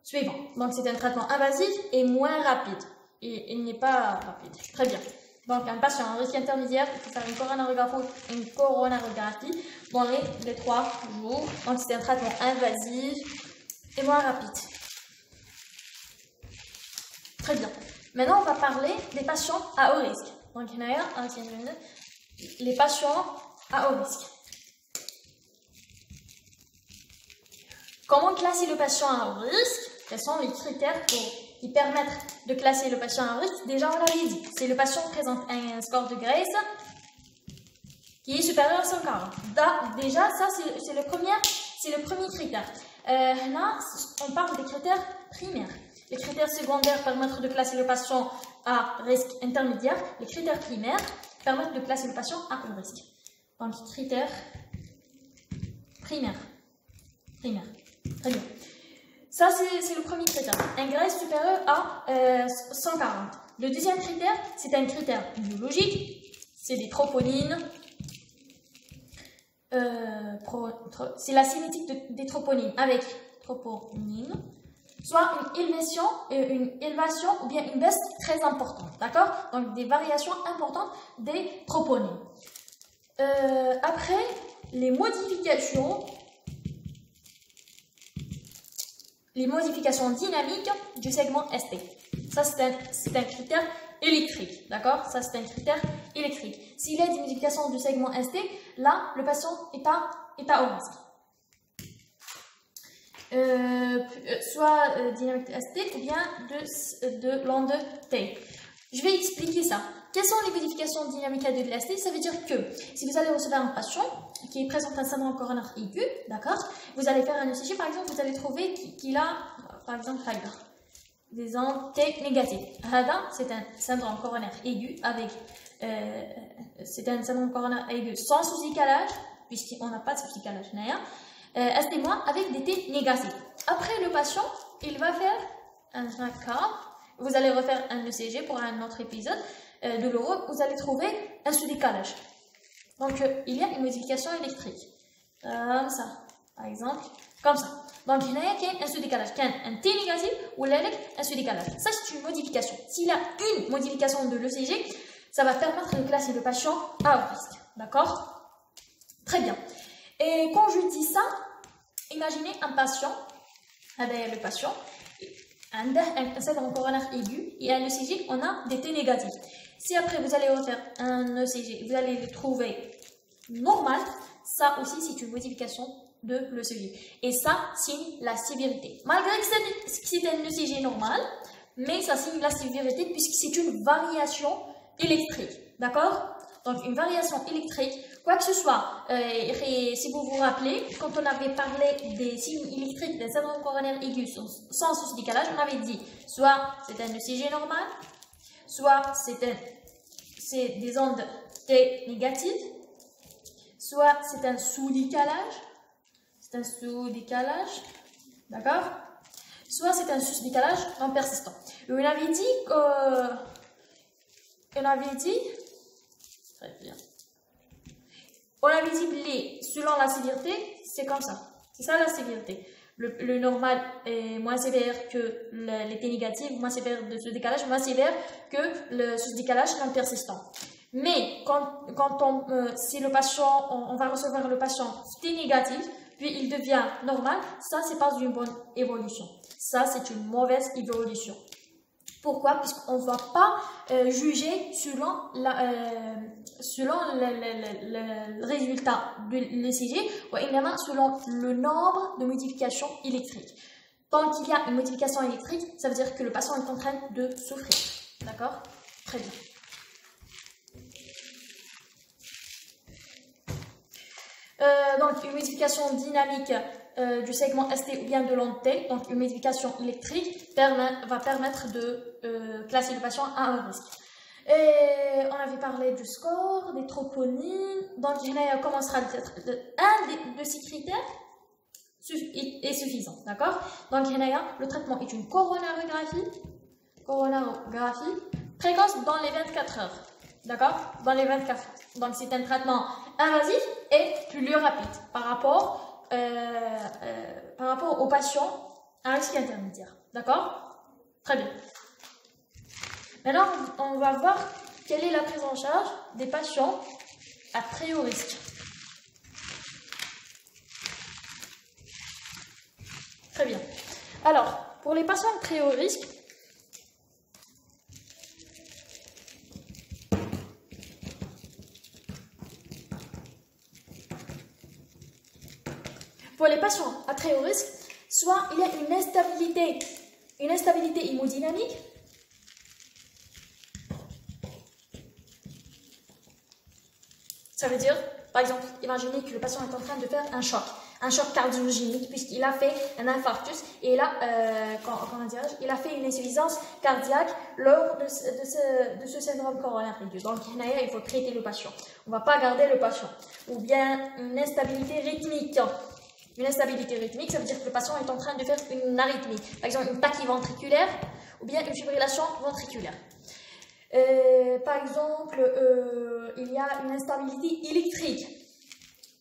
suivants. Donc, c'est un traitement invasif et moins rapide. Et il n'est pas rapide. Très bien. Donc, un patient à risque intermédiaire, il faut faire une coronarographie dans les 3 jours. Donc, c'est un traitement invasif et moins rapide. Très bien. Maintenant, on va parler des patients à haut risque. Donc, il y a les patients à haut risque. Comment classer le patient à haut risque? Quels sont les critères qui permettent de classer le patient à haut risque? Déjà, on l'avait dit. Si le patient présente un score de Grace qui est supérieur à 140. Déjà, ça, c'est le premier critère. Là, on parle des critères primaires. Les critères secondaires permettent de classer le patient à risque intermédiaire. Les critères primaires permettent de classer le patient à haut risque. Donc, critères primaires. Très bien. Ça, c'est le premier critère. Un Grace supérieur à 140. Le deuxième critère, c'est un critère biologique. C'est des troponines. C'est la cinétique des troponines avec troponine. Soit une élévation ou bien une baisse très importante, d'accord? Donc, des variations importantes des troponines. Après, les modifications dynamiques du segment ST. Ça, c'est un critère électrique, d'accord? Ça, c'est un critère électrique. S'il y a des modifications du segment ST, là, le patient est à haut risque. Soit dynamique ST ou bien de l'onde T. Je vais expliquer ça. Quelles sont les modifications dynamiques de l'ST? Ça veut dire que si vous allez recevoir un patient qui présente un syndrome coronaire aigu, d'accord, vous allez faire un ECG, par exemple, vous allez trouver qu'il a, par exemple, des ondes T négatives. C'est un syndrome coronaire aigu avec, c'est un syndrome coronaire aigu sans sous-décalage, puisqu'on n'a pas de sous-décalage, ST- avec des T négatifs. Après, le patient, il va faire un cas, vous allez refaire un ECG pour un autre épisode de l'euro, vous allez trouver un sous-décalage. Donc, il y a une modification électrique. Comme ça, par exemple, comme ça. Donc, il y a un sous-décalage, un T négatif ou un sous-décalage. Ça, c'est une modification. S'il y a une modification de l'ECG, ça va permettre de classer le patient à haut risque. D'accord? Très bien. Et quand je dis ça, imaginez un patient, le patient, un syndrome coronaire aigu, et à l'ECG, on a des T négatifs. Si après vous allez refaire un ECG, vous allez le trouver normal, ça aussi c'est une modification de l'ECG. Et ça signe la sévérité. Malgré que c'est un ECG normal, mais ça signe la sévérité puisque c'est une variation électrique. D'accord? Donc une variation électrique, quoi que ce soit, si vous vous rappelez, quand on avait parlé des signes électriques d'un syndrome coronaire aigu sans sous-décalage, on avait dit soit c'est un ECG normal, soit c'est des ondes T négatives, soit c'est un sous-décalage, d'accord? Soit c'est un sous-décalage non persistant. Et on avait dit, très bien. On avait dit selon la sévérité, c'est comme ça. C'est ça la sévérité. Le normal est moins sévère que les T négatifs, moins sévère de ce décalage, moins sévère que ce décalage non persistant. Mais si le patient, on va recevoir le patient T négatif, puis il devient normal, ça c'est pas une bonne évolution. Ça c'est une mauvaise évolution. Pourquoi? Puisqu'on ne va pas juger selon le résultat de l'ECG, ou également selon le nombre de modifications électriques. Tant qu'il y a une modification électrique, ça veut dire que le patient est en train de souffrir. D'accord? Très bien. Donc, une modification dynamique du segment ST ou bien de l'onde T, donc une modification électrique, va permettre de classer le patient à un risque. Et on avait parlé du score, des troponines, donc il commencera un de ces critères est suffisant, d'accord? Donc le traitement est une coronarographie précoce dans les 24 heures. D'accord? Dans les 24 heures. Donc, c'est un traitement invasif et plus rapide par rapport aux patients à risque intermédiaire. D'accord? Très bien. Maintenant, on va voir quelle est la prise en charge des patients à très haut risque. Très bien. Alors, pour les patients à très haut risque, soit il y a une instabilité hémodynamique, ça veut dire, par exemple, imaginez que le patient est en train de faire un choc cardiogénique puisqu'il a fait un infarctus et il a fait une insuffisance cardiaque lors de ce syndrome coronaire aigu. Donc, il faut traiter le patient. On ne va pas garder le patient. Ou bien une instabilité rythmique. Une instabilité rythmique, ça veut dire que le patient est en train de faire une arythmie. Par exemple, une tachyventriculaire ventriculaire ou bien une fibrillation ventriculaire. Par exemple, il y a une instabilité électrique.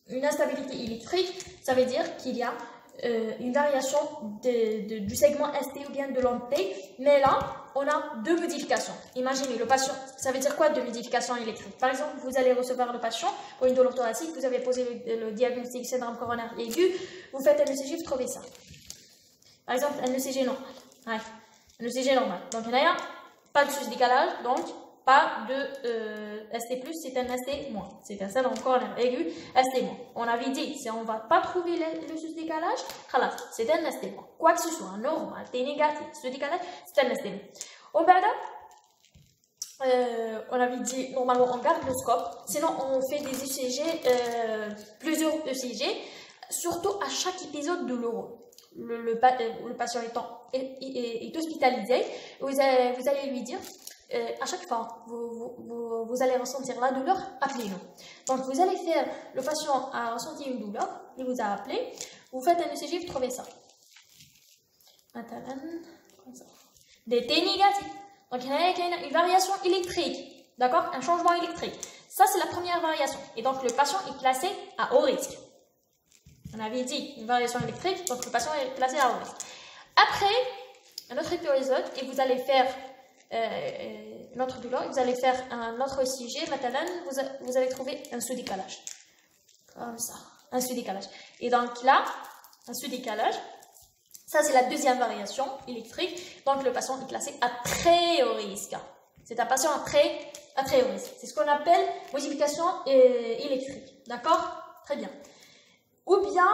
Une instabilité électrique, ça veut dire qu'il y a une variation du segment ST ou bien de l'onde T, mais là, on a deux modifications. Imaginez le patient, ça veut dire quoi deux modifications électriques? Par exemple, vous allez recevoir le patient pour une douleur thoracique, vous avez posé le diagnostic syndrome coronaire aigu, vous faites un ECG, vous trouvez ça. Par exemple, un ECG normal. Ouais, un ECG normal. Donc, il n'y a pas de sous-décalage, donc pas de ST+, c'est un ST-. C'est un syndrome coronaire aigu, ST-. On avait dit, si on ne va pas trouver le sous-décalage, c'est un ST-. Quoi que ce soit, normal, T négatif, sous-décalage, c'est un ST-. on avait dit normalement on garde le scope, sinon on fait des ECG, plusieurs ECG, surtout à chaque épisode de l'euro. Le patient est hospitalisé, vous allez lui dire, à chaque fois vous allez ressentir la douleur, appelez-nous. Donc vous allez faire, le patient a ressenti une douleur, il vous a appelé, vous faites un ECG, vous trouvez ça. Maintenant, comme ça. Des T négatifs. Donc il y a une variation électrique, d'accord, un changement électrique. Ça c'est la première variation. Et donc le patient est classé à haut risque. On avait dit une variation électrique, donc le patient est placé à haut risque. Après, un autre épisode, et vous allez faire une autre douleur, vous allez faire un autre ECG, maintenant vous allez trouver un sous-décalage. Comme ça, un sous-décalage. Et donc là, un sous-décalage, ça c'est la deuxième variation électrique, donc le patient est classé à très haut risque. C'est un patient à très haut risque. C'est ce qu'on appelle modification électrique, d'accord? Très bien. Ou bien,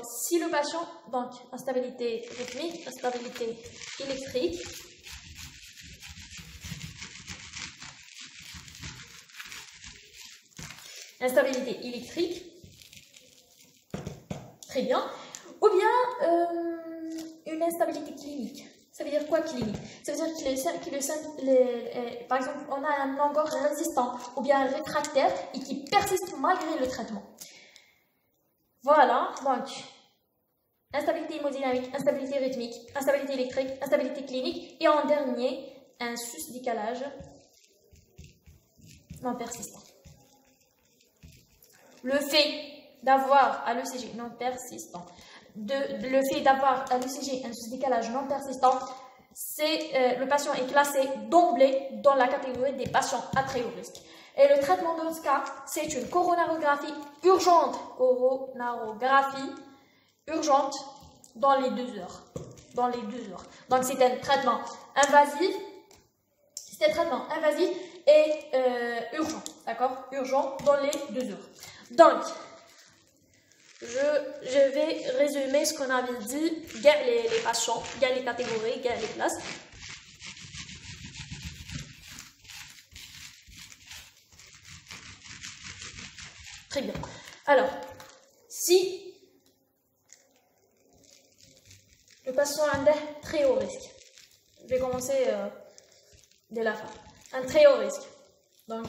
si le patient, donc instabilité rythmique, instabilité électrique, instabilité électrique, très bien, ou bien une instabilité clinique. Ça veut dire quoi clinique? Ça veut dire que par exemple, on a un engorge résistant ou bien réfractaire et qui persiste malgré le traitement. Voilà, donc instabilité hémodynamique, instabilité rythmique, instabilité électrique, instabilité clinique et en dernier, un sus-décalage non persistant. Le fait d'avoir à l'ECG non persistant, le fait d'avoir à l'ECG un sous-décalage non persistant, c'est le patient est classé d'emblée dans la catégorie des patients à très haut risque. Et le traitement de ce cas, c'est une coronarographie urgente. Coronarographie urgente dans les 2 heures. Dans les 2 heures. Donc c'est un traitement invasif. C'est un traitement invasif et urgent. D'accord? Urgent dans les 2 heures. Donc, je vais résumer ce qu'on avait dit. Il y a les patients, il y a les catégories, il y a les classes. Très bien. Alors, si le patient a un très haut risque, je vais commencer dès la fin. Un très haut risque. Donc,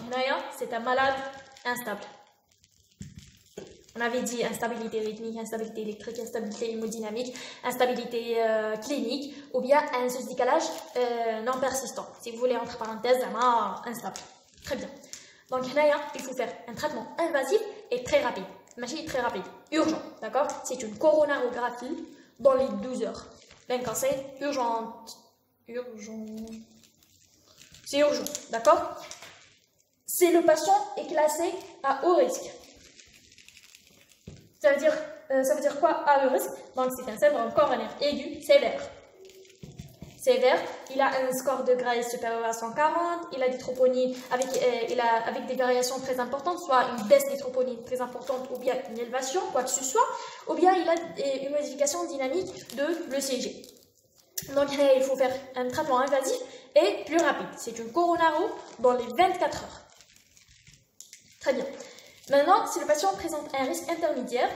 c'est un malade instable. On avait dit instabilité rythmique, instabilité électrique, instabilité hémodynamique, instabilité clinique, ou bien un sous-décalage non persistant. Si vous voulez, entre parenthèses, instable. Très bien. Donc, il faut faire un traitement invasif et très rapide. Machine très rapide, urgent, d'accord? C'est une coronarographie dans les 12 heures. Même quand c'est urgente. C'est urgent, d'accord? Si le patient est classé à haut risque. Ça veut dire quoi à haut risque? Donc, c'est un syndrome coronaire aigu sévère. Sévère, il a un score de Graves supérieur à 140, il a des troponines avec des variations très importantes, soit une baisse des troponines très importante ou bien une élévation, quoi que ce soit, ou bien il a une modification dynamique de l'ECG. Donc il faut faire un traitement invasif et plus rapide. C'est une coronaro dans les 24 heures. Très bien. Maintenant, si le patient présente un risque intermédiaire,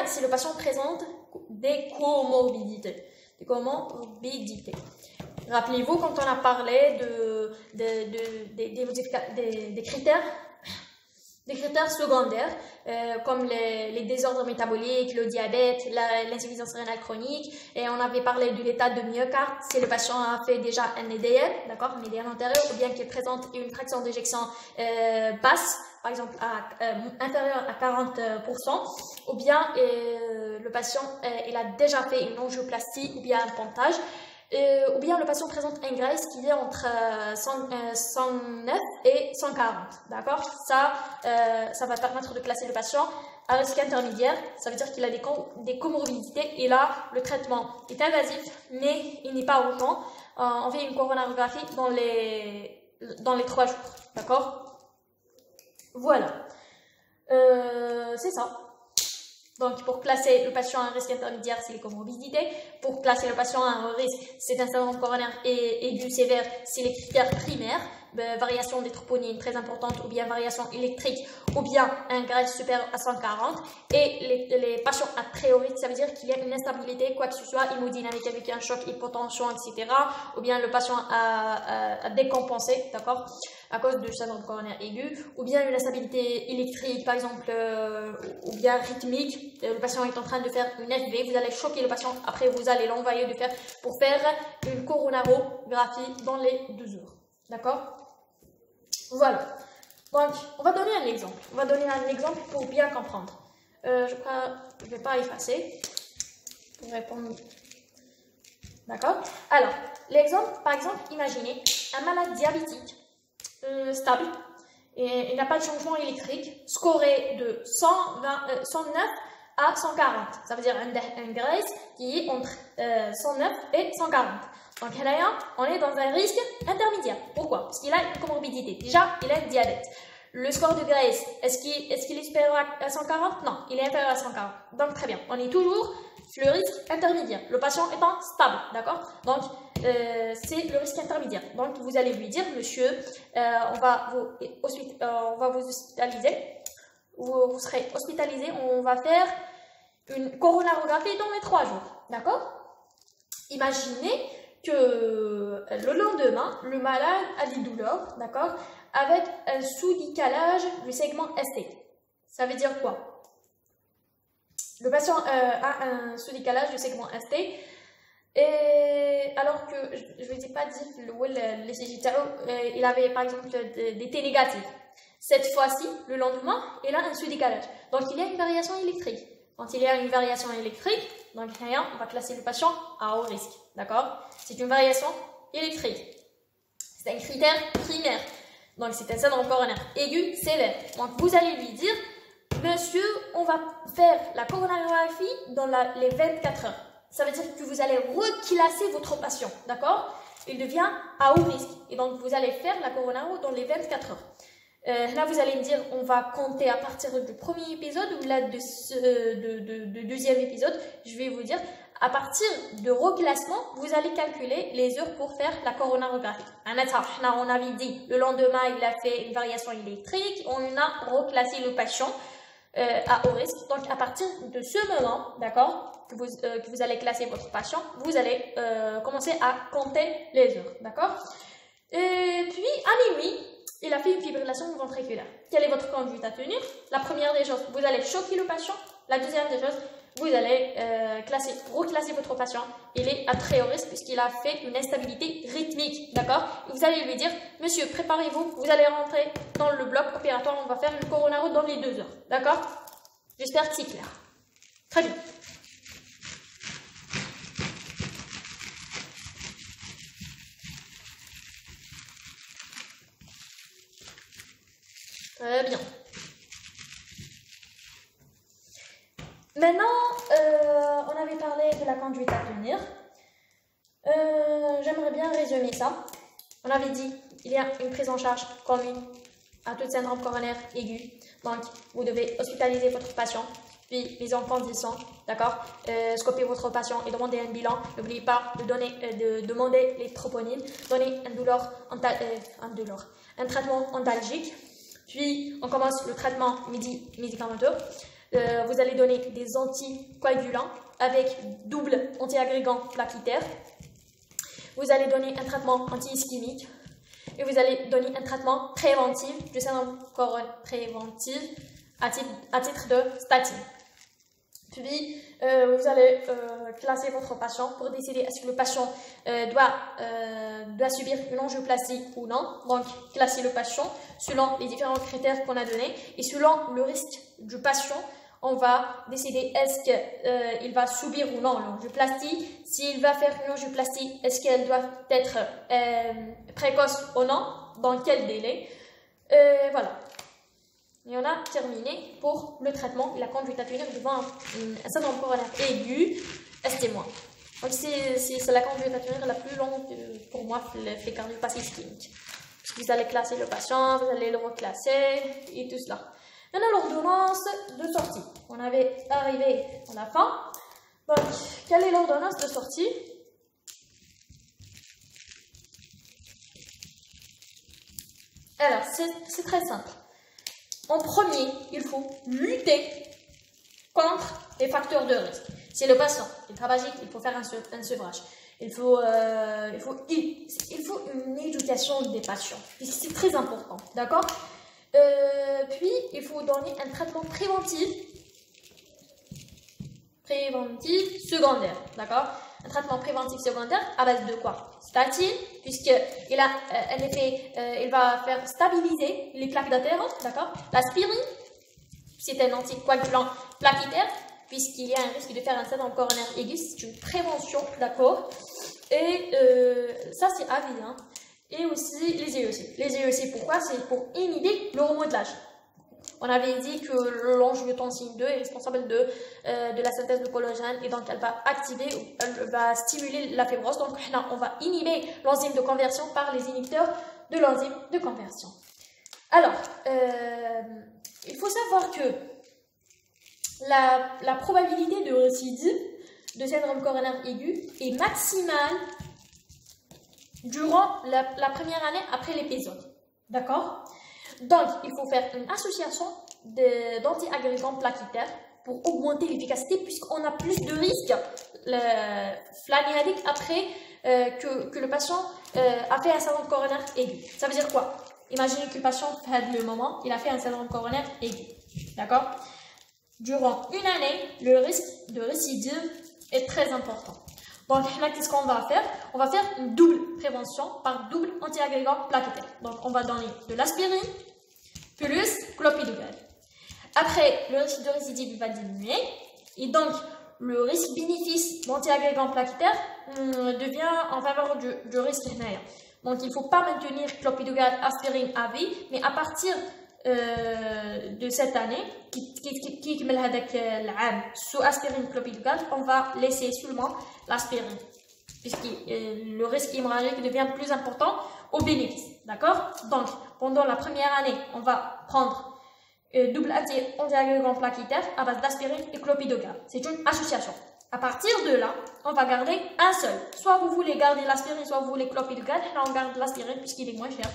si le patient présente des comorbidités. Rappelez-vous quand on a parlé des critères secondaires comme les désordres métaboliques, le diabète, l'insuffisance rénale chronique, et on avait parlé de l'état de myocarde si le patient a fait déjà un EDM, d'accord, un EDM antérieur, ou bien qu'il présente une fraction d'éjection basse, par exemple inférieure à 40%, ou bien le patient il a déjà fait une angioplastie ou bien un pontage, ou bien le patient présente un Graves qui est entre 109 et 140, d'accord? Ça va permettre de classer le patient à risque intermédiaire, ça veut dire qu'il a des comorbidités, et là, le traitement est invasif, mais il n'est pas urgent. On fait une coronarographie dans les 3 jours, d'accord? Voilà. C'est ça. Donc, pour classer le patient à un risque intermédiaire, c'est les comorbidités. Pour classer le patient à un risque, c'est un syndrome coronaire aigu sévère, c'est les critères primaires. Variation des troponines très importante, ou bien variation électrique, ou bien un Graves supérieur à 140. Et les patients à très haut risque, ça veut dire qu'il y a une instabilité, quoi que ce soit, hémodynamique avec un choc, hypotension, etc. Ou bien le patient a décompensé, d'accord, à cause du syndrome coronaire aigu, ou bien une instabilité électrique, par exemple, ou bien rythmique. Le patient est en train de faire une FV, vous allez choquer le patient, après vous allez l'envoyer pour faire une coronarographie dans les 2 heures. D'accord? Voilà. Donc, on va donner un exemple. On va donner un exemple pour bien comprendre. Je crois que je ne vais pas effacer pour répondre. D'accord? Alors, l'exemple, par exemple, imaginez un malade diabétique stable et il n'a pas de changement électrique, scoré de 109 à 140. Ça veut dire un Graves qui est entre 109 et 140. Donc là, on est dans un risque intermédiaire. Pourquoi? Parce qu'il a une comorbidité. Déjà, il a un diabète. Le score de Graves, est-ce qu'il est supérieur à 140? Non, il est inférieur à 140. Donc très bien, on est toujours sur le risque intermédiaire. Le patient étant stable, d'accord? Donc c'est le risque intermédiaire. Donc vous allez lui dire, monsieur, on va vous hospitaliser. Vous serez hospitalisé, on va faire une coronarographie dans les 3 jours, d'accord? Imaginez que le lendemain, le malade a des douleurs, d'accord, avec un sous-décalage du segment ST. Ça veut dire quoi? Le patient a un sous-décalage du segment ST, et alors que, je ne vous ai pas dit, il avait par exemple des T négatifs. Cette fois-ci, le lendemain, il a un sous-décalage. Donc, il y a une variation électrique. Quand il y a une variation électrique, donc rien, on va classer le patient à haut risque. D'accord? C'est une variation électrique. C'est un critère primaire. Donc, c'est un syndrome coronaire aigu sévère. Donc, vous allez lui dire, monsieur, on va faire la coronarographie dans les 24 heures. Ça veut dire que vous allez reclasser votre patient. D'accord? Il devient à haut risque. Et donc, vous allez faire la coronarographie dans les 24 heures. Là, vous allez me dire, on va compter à partir du premier épisode ou là du deuxième épisode. Je vais vous dire, à partir de reclassement, vous allez calculer les heures pour faire la coronarographie. On avait dit, le lendemain, il a fait une variation électrique, on a reclassé le patient à haut risque. Donc, à partir de ce moment, d'accord, que vous allez classer votre patient, vous allez commencer à compter les heures, d'accord? Et puis, à minuit, il a fait une fibrillation ventriculaire. Quelle est votre conduite à tenir? La première des choses, vous allez choquer le patient. La deuxième des choses, vous allez reclasser votre patient. Il est à très haut risque puisqu'il a fait une instabilité rythmique. D'accord? Vous allez lui dire, monsieur, préparez-vous, vous allez rentrer dans le bloc opératoire, on va faire une coronaro dans les 2 heures. D'accord? J'espère que c'est clair. Très bien. Très bien. Maintenant, on avait parlé de la conduite à tenir. J'aimerais bien résumer ça. On avait dit il y a une prise en charge commune à tout syndrome coronaire aigu. Donc, vous devez hospitaliser votre patient, puis mise en condition, d'accord, scoper votre patient et demander un bilan. N'oubliez pas de demander les troponines, donner un traitement antalgique. Puis, on commence le traitement médicamenteux. Vous allez donner des anticoagulants avec double antiagrégant plaquettaire. Vous allez donner un traitement anti-ischémique. Et vous allez donner un traitement préventif du syndrome coronaire préventif à titre de statine. Puis, vous allez classer votre patient pour décider est-ce que le patient doit subir une angioplastie ou non. Donc, classer le patient selon les différents critères qu'on a donnés. Et selon le risque du patient, on va décider est-ce qu'il va subir ou non l'angioplastie. S'il va faire une angioplastie, est-ce qu'elle doit être précoce ou non, dans quel délai. Voilà. Et on a terminé pour le traitement et la conduite à tenir devant un syndrome coronaire aigu, ST-. Donc c'est la conduite à tenir la plus longue pour moi, les cardiopathies ischémiques. Parce que vous allez classer le patient, vous allez le reclasser et tout cela. Maintenant, l'ordonnance de sortie. On avait arrivé à la fin. Donc, quelle est l'ordonnance de sortie? Alors, c'est très simple. En premier, il faut lutter contre les facteurs de risque. C'est le patient, il est tabagique, il faut faire un sevrage. Il faut une éducation des patients. C'est très important, d'accord? Puis, il faut donner un traitement préventif secondaire, d'accord? Un traitement préventif secondaire à base de quoi? Statine, puisqu'il a un effet, il va faire stabiliser les plaques d'adhérence, d'accord? L'aspirine, c'est un anticoagulant plaquettaire, puisqu'il y a un risque de faire un syndrome coronaire aigu, c'est une prévention, d'accord? Et ça, c'est à vie, hein. Et aussi les EEC. Les EEC, pourquoi? C'est pour inhiber le remodelage. On avait dit que l'angiotensine 2 est responsable de la synthèse de collagène et donc elle va activer, elle va stimuler la fibrose. Donc là, on va inhiber l'enzyme de conversion par les inhibiteurs de l'enzyme de conversion. Alors, il faut savoir que la probabilité de récidive de syndrome coronaire aigu est maximale durant la première année après l'épisode. D'accord? Donc, il faut faire une association d'antiagrégants plaquettaires pour augmenter l'efficacité puisqu'on a plus de risques l'année après que le patient a fait un syndrome coronaire aigu. Ça veut dire quoi? Imaginez que le patient, le moment, il a fait un syndrome coronaire aigu. D'accord? Durant une année, le risque de récidive est très important. Donc là, qu'est-ce qu'on va faire? On va faire une double prévention par double antiagrégant plaquettaire. Donc on va donner de l'aspirine plus clopidogrel. Après, le risque de récidive va diminuer et donc le risque-bénéfice d'antiagrégant plaquettaire devient en faveur du risque hernéen. Donc il ne faut pas maintenir clopidogrel, aspirine à vie, mais à partir de cette année, qui sous aspirine clopidogrel, on va laisser seulement l'aspirine, puisque le risque hémorragique devient plus important au bénéfice. D'accord? Donc, pendant la première année, on va prendre double antiagrégant plaquettaire à base d'aspirine et clopidogrel. C'est une association. À partir de là, on va garder un seul. Soit vous voulez garder l'aspirine, soit vous voulez clopidogrel. Là, on garde l'aspirine puisqu'il est moins cher.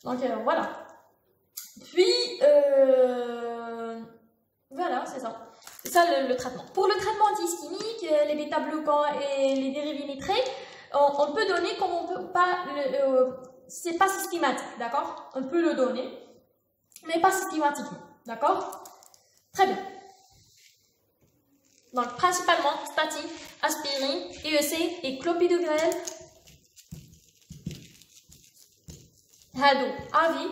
Donc, voilà. Puis, voilà, c'est ça. C'est ça le traitement. Pour le traitement anti-ischémique, les bêta-bloquants et les dérivés nitrés, on peut donner comme on peut pas, c'est pas systématique, d'accord? On peut le donner, mais pas systématiquement, d'accord? Très bien. Donc, principalement, statine, aspirine, EEC et clopidogrel. Hado à vie.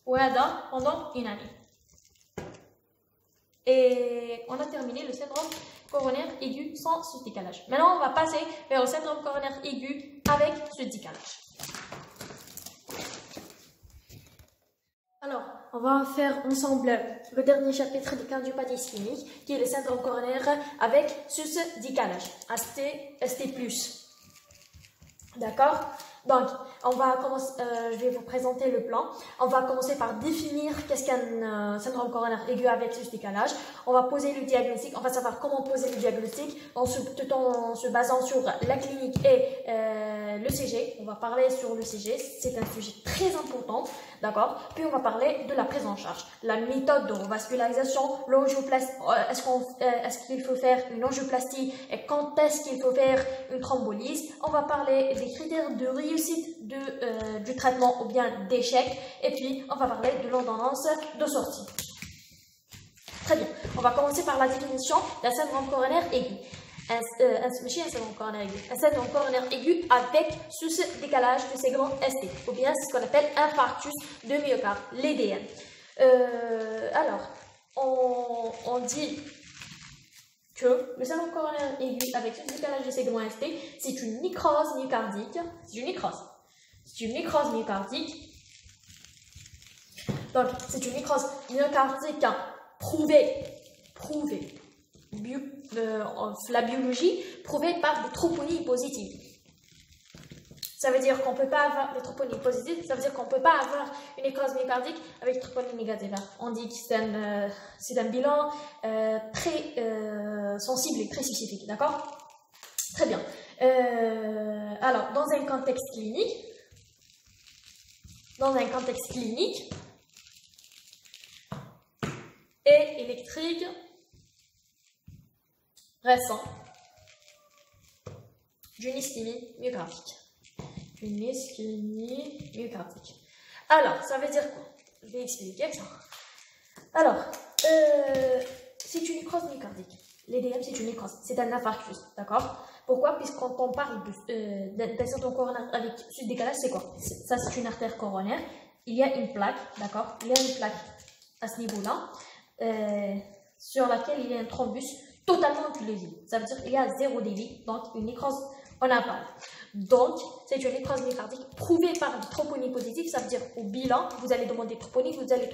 Ou Hada pendant une année. Et on a terminé le syndrome coronaire aigu sans ce décalage. Maintenant, on va passer vers le syndrome coronaire aigu avec ce décalage. Alors, on va faire ensemble le dernier chapitre des cardiopathie ischémique, qui est le syndrome coronaire avec ce décalage, ST+. D'accord? Donc, on va commencer, je vais vous présenter le plan. On va commencer par définir qu'est-ce qu'un syndrome coronaire aigu avec ce décalage. On va poser le diagnostic, on va savoir comment poser le diagnostic tout en se basant sur la clinique et le CG. On va parler sur le CG, c'est un sujet très important, d'accord? Puis on va parler de la prise en charge, la méthode de revascularisation, l'angioplastie, est-ce qu'il faut faire une angioplastie et quand est-ce qu'il faut faire une thrombolyse. On va parler des critères de réussite du traitement ou bien d'échec, et puis on va parler de l'ordonnance de sortie. Très bien, on va commencer par la définition d'un syndrome coronaire aigu. Un syndrome coronaire aigu avec ce décalage de segment ST, ou bien c'est ce qu'on appelle infarctus de myocarde, l'EDM. Alors, on dit que le syndrome coronaire aigu avec ce décalage de segment ST, c'est une nécrose myocardique. C'est une nécrose myocardique. Donc, c'est une nécrose myocardique prouvée, la biologie, prouvée par des troponines positives. Ça veut dire qu'on ne peut pas avoir des troponines positives, ça veut dire qu'on ne peut pas avoir une nécrose myocardique avec troponine négative. On dit que c'est un bilan très sensible et très spécifique, d'accord? Très bien. Alors, dans un contexte clinique, et électrique récent d'une ischémie myocardique. Alors, ça veut dire quoi? Je vais expliquer ça. Alors, c'est une nécrose myocardique. L'EDM, c'est une nécrose, c'est un infarctus, d'accord? Pourquoi? Puisque quand on parle d'un syndrome coronaire avec ce décalage, c'est quoi? Ça, c'est une artère coronaire. Il y a une plaque, d'accord? Il y a une plaque à ce niveau-là, sur laquelle il y a un thrombus totalement occlusif. Ça veut dire qu'il y a zéro débit, donc une nécrose en aval. Donc, c'est une nécrose myocardique prouvée par des troponines positives. Ça veut dire au bilan, vous allez demander troponines, vous allez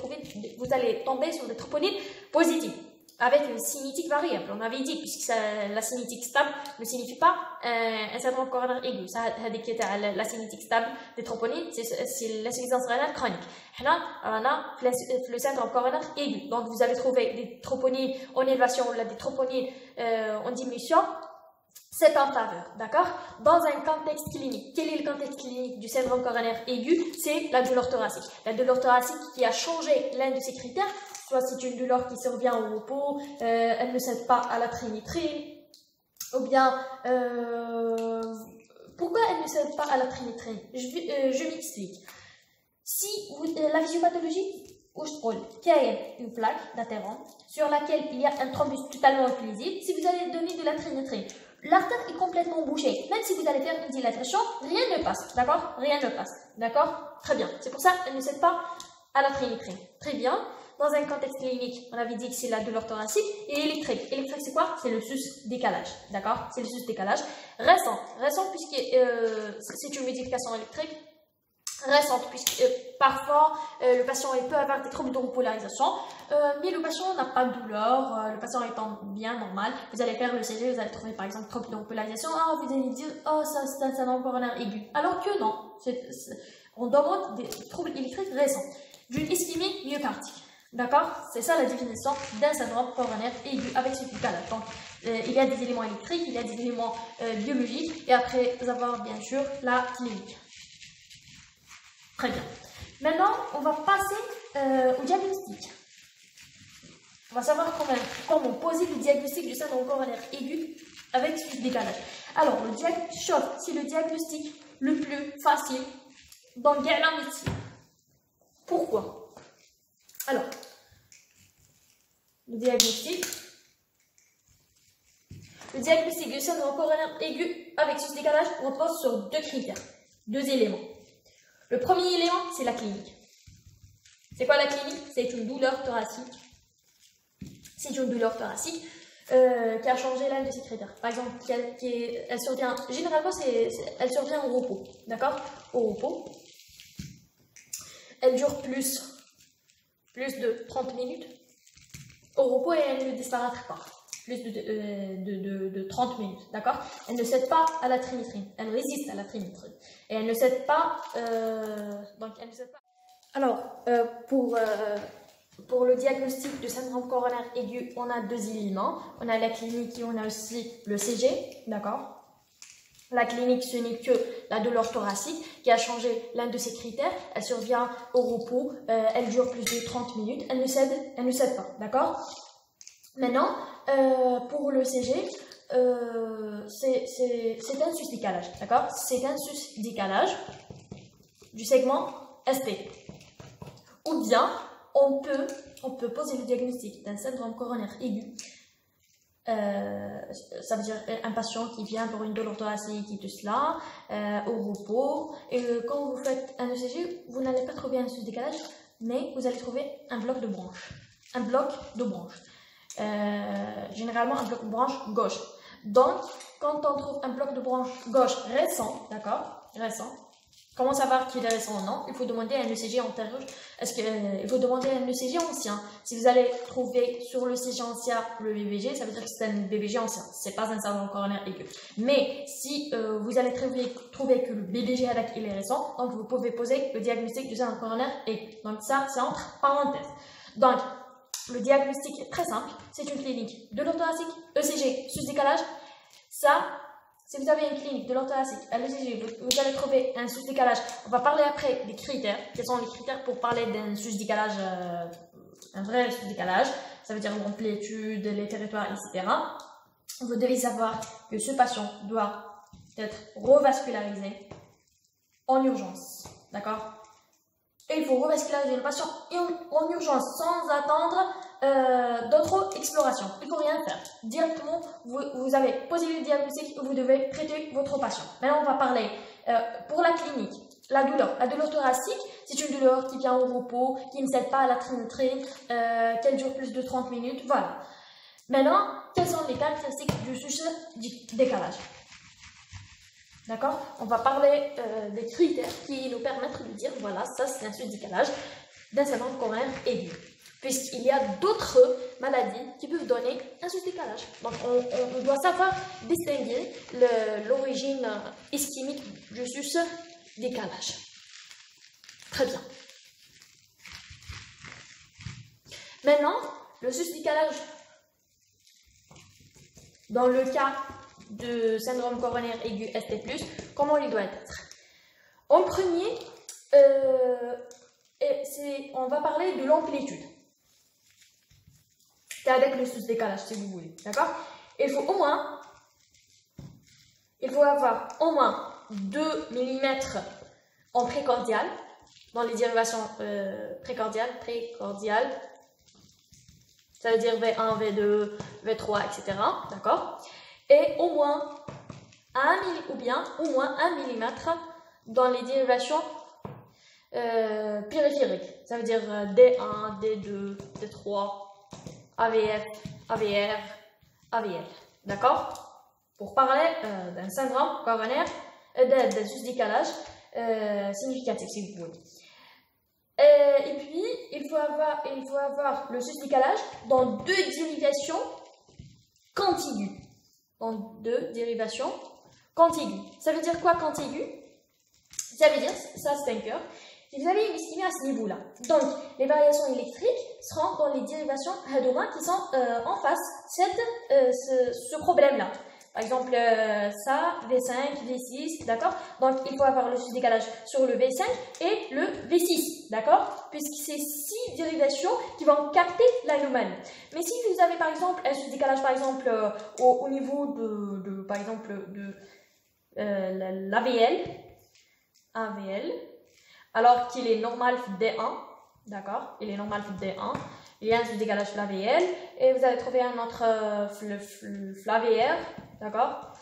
tomber sur des troponines positives avec une cinétique variable. On avait dit, puisque la cinétique stable ne signifie pas un syndrome coronaire aigu. Ça, la cinétique stable des troponines, c'est l'insuffisance rénale chronique. Là, on a le syndrome coronaire aigu. Donc, vous allez trouver des troponines en élévation ou des troponines en diminution. C'est en faveur, d'accord? Dans un contexte clinique, quel est le contexte clinique du syndrome coronaire aigu? C'est la douleur thoracique. La douleur thoracique qui a changé l'un de ses critères, soit c'est une douleur qui survient au repos, elle ne cède pas à la trinitrine, ou bien, pourquoi elle ne cède pas à la trinitrine? Je m'explique. Si la physiopathologie, qu'il y a une plaque d'athérome sur laquelle il y a un thrombus totalement occlusif, si vous allez donner de la trinitrine, l'artère est complètement bouchée. Même si vous allez faire une dilatation, rien ne passe, d'accord? Rien ne passe, d'accord? Très bien. C'est pour ça qu'elle ne cède pas à la trinitrine. Très bien. Dans un contexte clinique, on avait dit que c'est la douleur thoracique et électrique. Électrique, c'est quoi? C'est le sus-décalage, d'accord? C'est le sus-décalage. Récent puisque c'est une médication électrique. Récente, puisque parfois le patient peut avoir des troubles de repolarisation, mais le patient n'a pas de douleur, le patient étant bien normal, vous allez faire le CG, vous allez trouver par exemple troubles de repolarisation, vous allez dire, oh ça c'est un syndrome coronaire aigu, alors que non, on demande des troubles électriques récents, d'une ischémie myocardique, d'accord? C'est ça la définition d'un syndrome coronaire aigu avec ce décalage. Donc il y a des éléments électriques, il y a des éléments biologiques, et après avoir bien sûr la clinique. Très bien. Maintenant, on va passer au diagnostic. On va savoir comment poser le diagnostic du syndrome coronaire aigu avec ce décalage. Alors, le diagnostic, c'est le diagnostic le plus facile dans la médecine. Pourquoi? Alors, le diagnostic du syndrome coronaire aigu avec ce décalage repose sur deux critères, deux éléments. Le premier élément, c'est la clinique. C'est quoi la clinique? C'est une douleur thoracique. C'est une douleur thoracique qui a changé l'un de ses critères. Par exemple, elle survient, généralement, elle survient au repos. D'accord? Au repos. Elle dure plus de 30 minutes. Au repos et elle ne disparaîtra pas. Plus de 30 minutes, d'accord? Elle ne cède pas à la trinitrine, elle résiste à la trinitrine. Et elle ne cède pas, Alors, pour le diagnostic de syndrome coronaire aigu, on a deux éléments. On a la clinique et on a aussi le CG, d'accord? La clinique, ce n'est que la douleur thoracique qui a changé l'un de ses critères. Elle survient au repos, elle dure plus de 30 minutes, elle ne cède pas, d'accord? Maintenant, pour le CG, c'est un sus-décalage, d'accord? C'est un sus-décalage du segment ST. Ou bien, on peut poser le diagnostic d'un syndrome coronaire aigu. Ça veut dire un patient qui vient pour une douleur thoracique et tout cela, au repos. Et quand vous faites un ECG, vous n'allez pas trouver un sus-décalage, mais vous allez trouver un bloc de branche. Un bloc de branche. Généralement un bloc de branche gauche. Donc, quand on trouve un bloc de branche gauche récent, d'accord, récent, Comment savoir qu'il est récent ou non? Il faut demander à un ECG antérieur. Il faut demander à un ECG ancien. Si vous allez trouver sur le ECG ancien le BBG, ça veut dire que c'est un BBG ancien. C'est pas un syndrome coronaire aigu. Mais si vous allez trouver que le BBG avec il est récent, donc vous pouvez poser le diagnostic du syndrome coronaire aigu. Donc ça, c'est entre parenthèses. Donc le diagnostic est très simple. C'est une clinique de l'orthoracique, ECG, sus-décalage. Ça, si vous avez une clinique de l'orthoracique à l'ECG, vous allez trouver un sus-décalage. On va parler après des critères. Quels sont les critères pour parler d'un sus-décalage, un vrai sus-décalage? Ça veut dire l'amplitude, les territoires, etc. Vous devez savoir que ce patient doit être revascularisé en urgence. D'accord? Et il faut revasculariser le patient en urgence sans attendre d'autres explorations. Il ne faut rien faire. Directement, vous avez posé le diagnostic et vous devez traiter votre patient. Maintenant, on va parler pour la clinique. La douleur. La douleur thoracique, c'est une douleur qui vient au repos, qui ne cède pas à la trimétrie, qu'elle dure plus de 30 minutes. Voilà. Maintenant, quelles sont les caractéristiques du sus-décalage? D'accord? On va parler des critères qui nous permettent de dire, voilà, ça c'est un sus-décalage d'un syndrome coronaire aigu. Puisqu'il y a d'autres maladies qui peuvent donner un sus-décalage. Donc on doit savoir distinguer l'origine ischémique du sus-décalage. Très bien. Maintenant, le sus-décalage, dans le cas de syndrome coronaire aigu ST+, comment il doit être? En premier, on va parler de l'amplitude. C'est avec le sus-décalage si vous voulez, d'accord? Il faut avoir au moins 2 mm en précordial, dans les dérivations précordiales, ça veut dire V1, V2, V3, etc. D'accord? Et au moins 1 mm dans les dérivations périphériques. Ça veut dire D1, D2, D3, AVF, AVR, AVL. D'accord? Pour parler d'un syndrome coronaire, d'un sus-décalage significatif, si vous voulez. Et puis, il faut avoir le sus-décalage dans 2 dérivations contiguës. Dans 2 dérivations contiguës. Ça veut dire quoi contiguë? Ça veut dire, ça c'est un cœur. Si vous avez une ischémie à ce niveau-là, donc les variations électriques seront dans les dérivations Hadoma qui sont en face ce problème-là. Par exemple, ça, V5, V6, d'accord? Donc, il faut avoir le sus-décalage sur le V5 et le V6, d'accord? Puisque c'est 6 dérivations qui vont capter l'anomalie. Mais si vous avez, par exemple, un sus-décalage, par exemple, au niveau par exemple, de l'AVL, alors qu'il est normal D1, d'accord? Il est normal D1. Il y a un sus-décalage FLAVL et vous allez trouver un autre FLAVR, d'accord?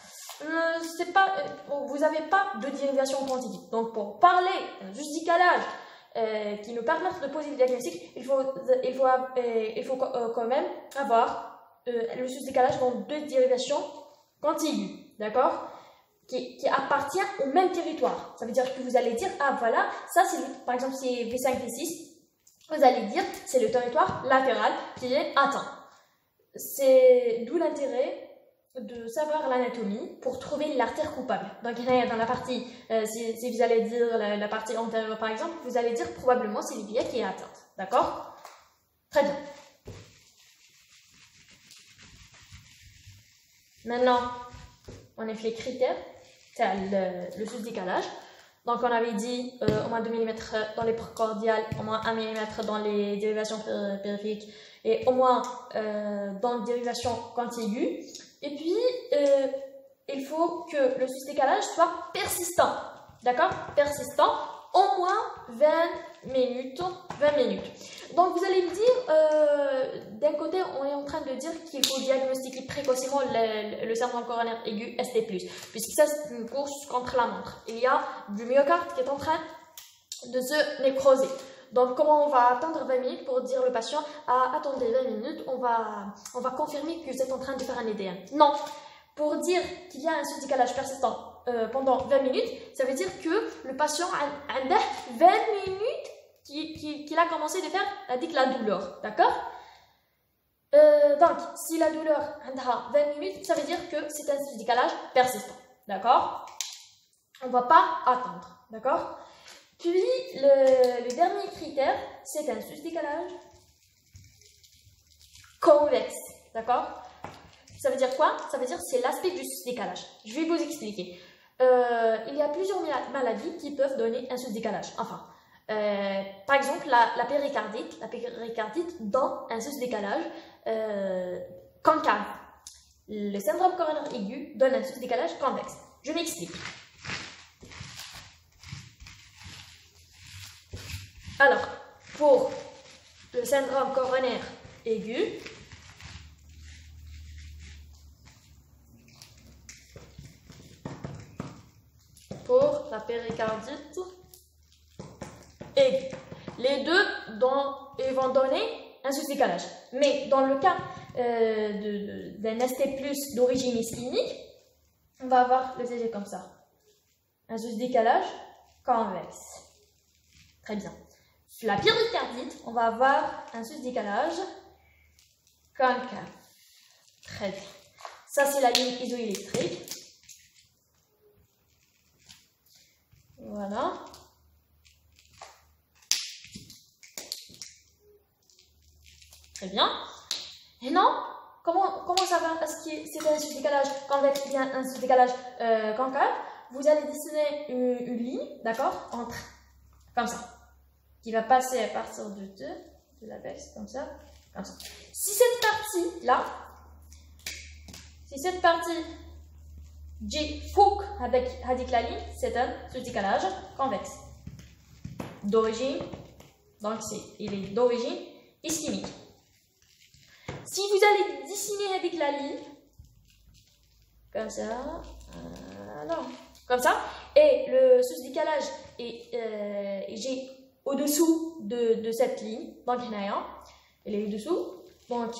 Vous n'avez pas de dérivation quantique. Donc pour parler d'un sus-décalage qui nous permettre de poser le diagnostic, il faut quand même avoir le sus-décalage dans 2 dérivations contiguës, d'accord? Qui appartient au même territoire. Ça veut dire que vous allez dire, ah voilà, ça c'est, par exemple, c'est V5, V6, vous allez dire, c'est le territoire latéral qui est atteint. C'est d'où l'intérêt de savoir l'anatomie pour trouver l'artère coupable. Donc, dans la partie, si vous allez dire la partie antérieure, par exemple, vous allez dire probablement c'est l'uvia qui est atteinte. D'accord? Très bien. Maintenant, on a fait les critères. C'est le sus-décalage. Donc, on avait dit au moins 2 mm dans les précordiales, au moins 1 mm dans les dérivations périphériques et au moins dans les dérivations contiguës. Et puis, il faut que le sus-décalage soit persistant. D'accord? Persistant, au moins 20 minutes. Donc, vous allez me dire, d'un côté, on est en train de dire qu'il faut diagnostiquer précocement le syndrome coronaire aigu ST+, puisque ça, c'est une course contre la montre. Il y a du myocarde qui est en train de se nécroser. Donc, comment on va attendre 20 minutes pour dire au patient, ah, attendez 20 minutes, on va confirmer que vous êtes en train de faire un EDM. Non, pour dire qu'il y a un sus-décalage persistant pendant 20 minutes, ça veut dire que le patient a 20 minutes qu'il a commencé de faire la douleur, d'accord? Donc, si la douleur a 20 minutes, ça veut dire que c'est un décalage persistant, d'accord? On ne va pas attendre, d'accord? Puis, le dernier critère, c'est un décalage convexe, d'accord? Ça veut dire quoi? Ça veut dire c'est l'aspect du décalage. Je vais vous expliquer. Il y a plusieurs maladies qui peuvent donner un décalage. Enfin, par exemple, la péricardite. La péricardite donne un décalage concave. Le syndrome coronaire aigu donne un décalage convexe. Je m'explique. Alors, pour le syndrome coronaire aigu, pour la péricardite aiguë, les deux ils vont donner un décalage. Mais dans le cas d'un ST+ d'origine ischémique, on va avoir le CG comme ça. Un décalage convexe. Très bien. La péricardite, on va avoir un décalage concave. Très bien. Ça, c'est la ligne isoélectrique. Voilà. Très bien. Et non, comment ça va? Est-ce que c'est un décalage convexe ou bien un décalage concave? Vous allez dessiner une ligne, d'accord, comme ça, qui va passer à partir de l'apex, comme ça. Si cette partie-là, J fouque avec la ligne, c'est un décalage convexe. D'origine, donc il est d'origine ischémique. Si vous allez dessiner avec la ligne, comme ça, non, comme ça, et le décalage est G au-dessous de cette ligne, donc il est au-dessous, donc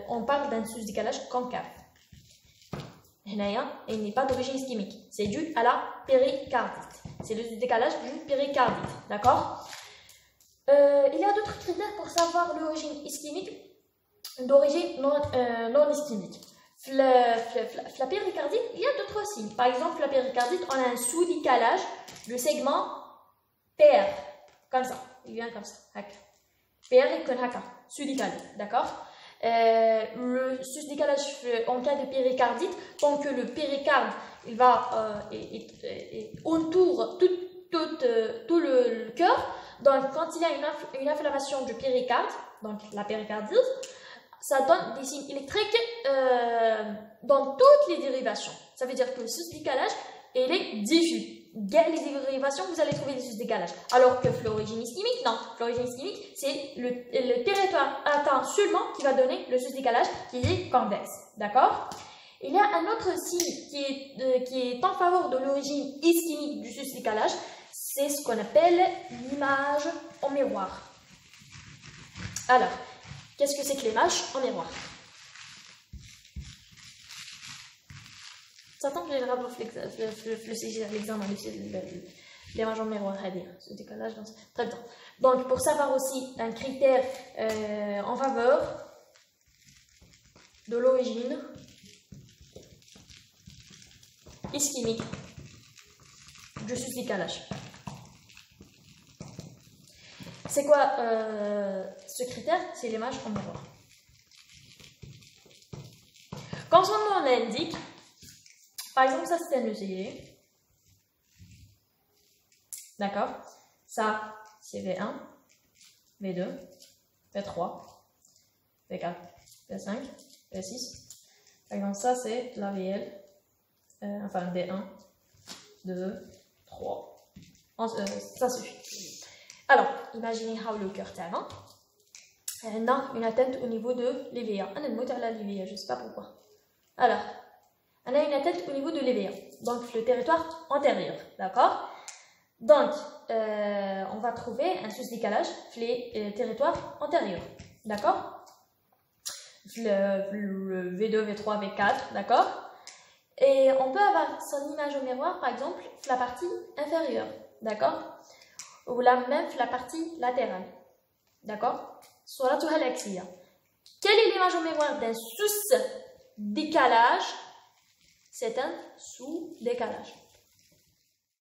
on parle d'un décalage concave. Il n'est pas d'origine ischémique, c'est dû à la péricardite. C'est le décalage du péricardite, d'accord? Il y a d'autres critères pour savoir l'origine ischémique d'origine non ischémique. La péricardite, il y a d'autres signes. Par exemple, la péricardite, on a un sous-décalage du segment PR, comme ça, il vient comme ça, PR et haka, sous-décalé, d'accord? Le sous-décalage en cas de péricardite, tant que le péricarde il va entoure tout le cœur, donc quand il y a une inflammation du péricarde, donc la péricardite, ça donne des signes électriques dans toutes les dérivations. Ça veut dire que le sous-décalage il est diffus. Dès les dérivations, vous allez trouver des sous-décalages. Alors que l'origine ischémique, non. L'origine ischémique, c'est le territoire atteint seulement qui va donner le sous-décalage qui est convexe. D'accord? Il y a un autre signe qui est en faveur de l'origine ischémique du sous-décalage. C'est ce qu'on appelle l'image en miroir. Alors, qu'est-ce que c'est que l'image en miroir? Ça tombe, j'ai grave l'examen, l'image en miroir, à dire, ce décalage. Très bien. Donc, pour savoir aussi un critère en faveur de l'origine ischémique du sous-décalage. C'est quoi ce critère? C'est l'image en miroir. Quand son nom l'indique, par exemple, ça c'est un ECG. D'accord? Ça, c'est V1, V2, V3, V4, V5, V6. Par exemple, ça c'est la VL, enfin V1, 2, 3. Ça suffit. Alors, imaginez how le cœur tellement. On a une atteinte au niveau de l'EVA. On a une moteur à l'EVA, je ne sais pas pourquoi. Alors, on a une atteinte au niveau de l'EVA, donc le territoire antérieur, d'accord? Donc, on va trouver un sous-décalage les territoires antérieurs, d'accord? Le V2, V3, V4, d'accord? Et on peut avoir son image au miroir, par exemple, la partie inférieure, d'accord? Ou même la partie latérale, d'accord? صورتها العكسية. Quelle est l'image au miroir d'un sous-décalage? C'est un sous-décalage.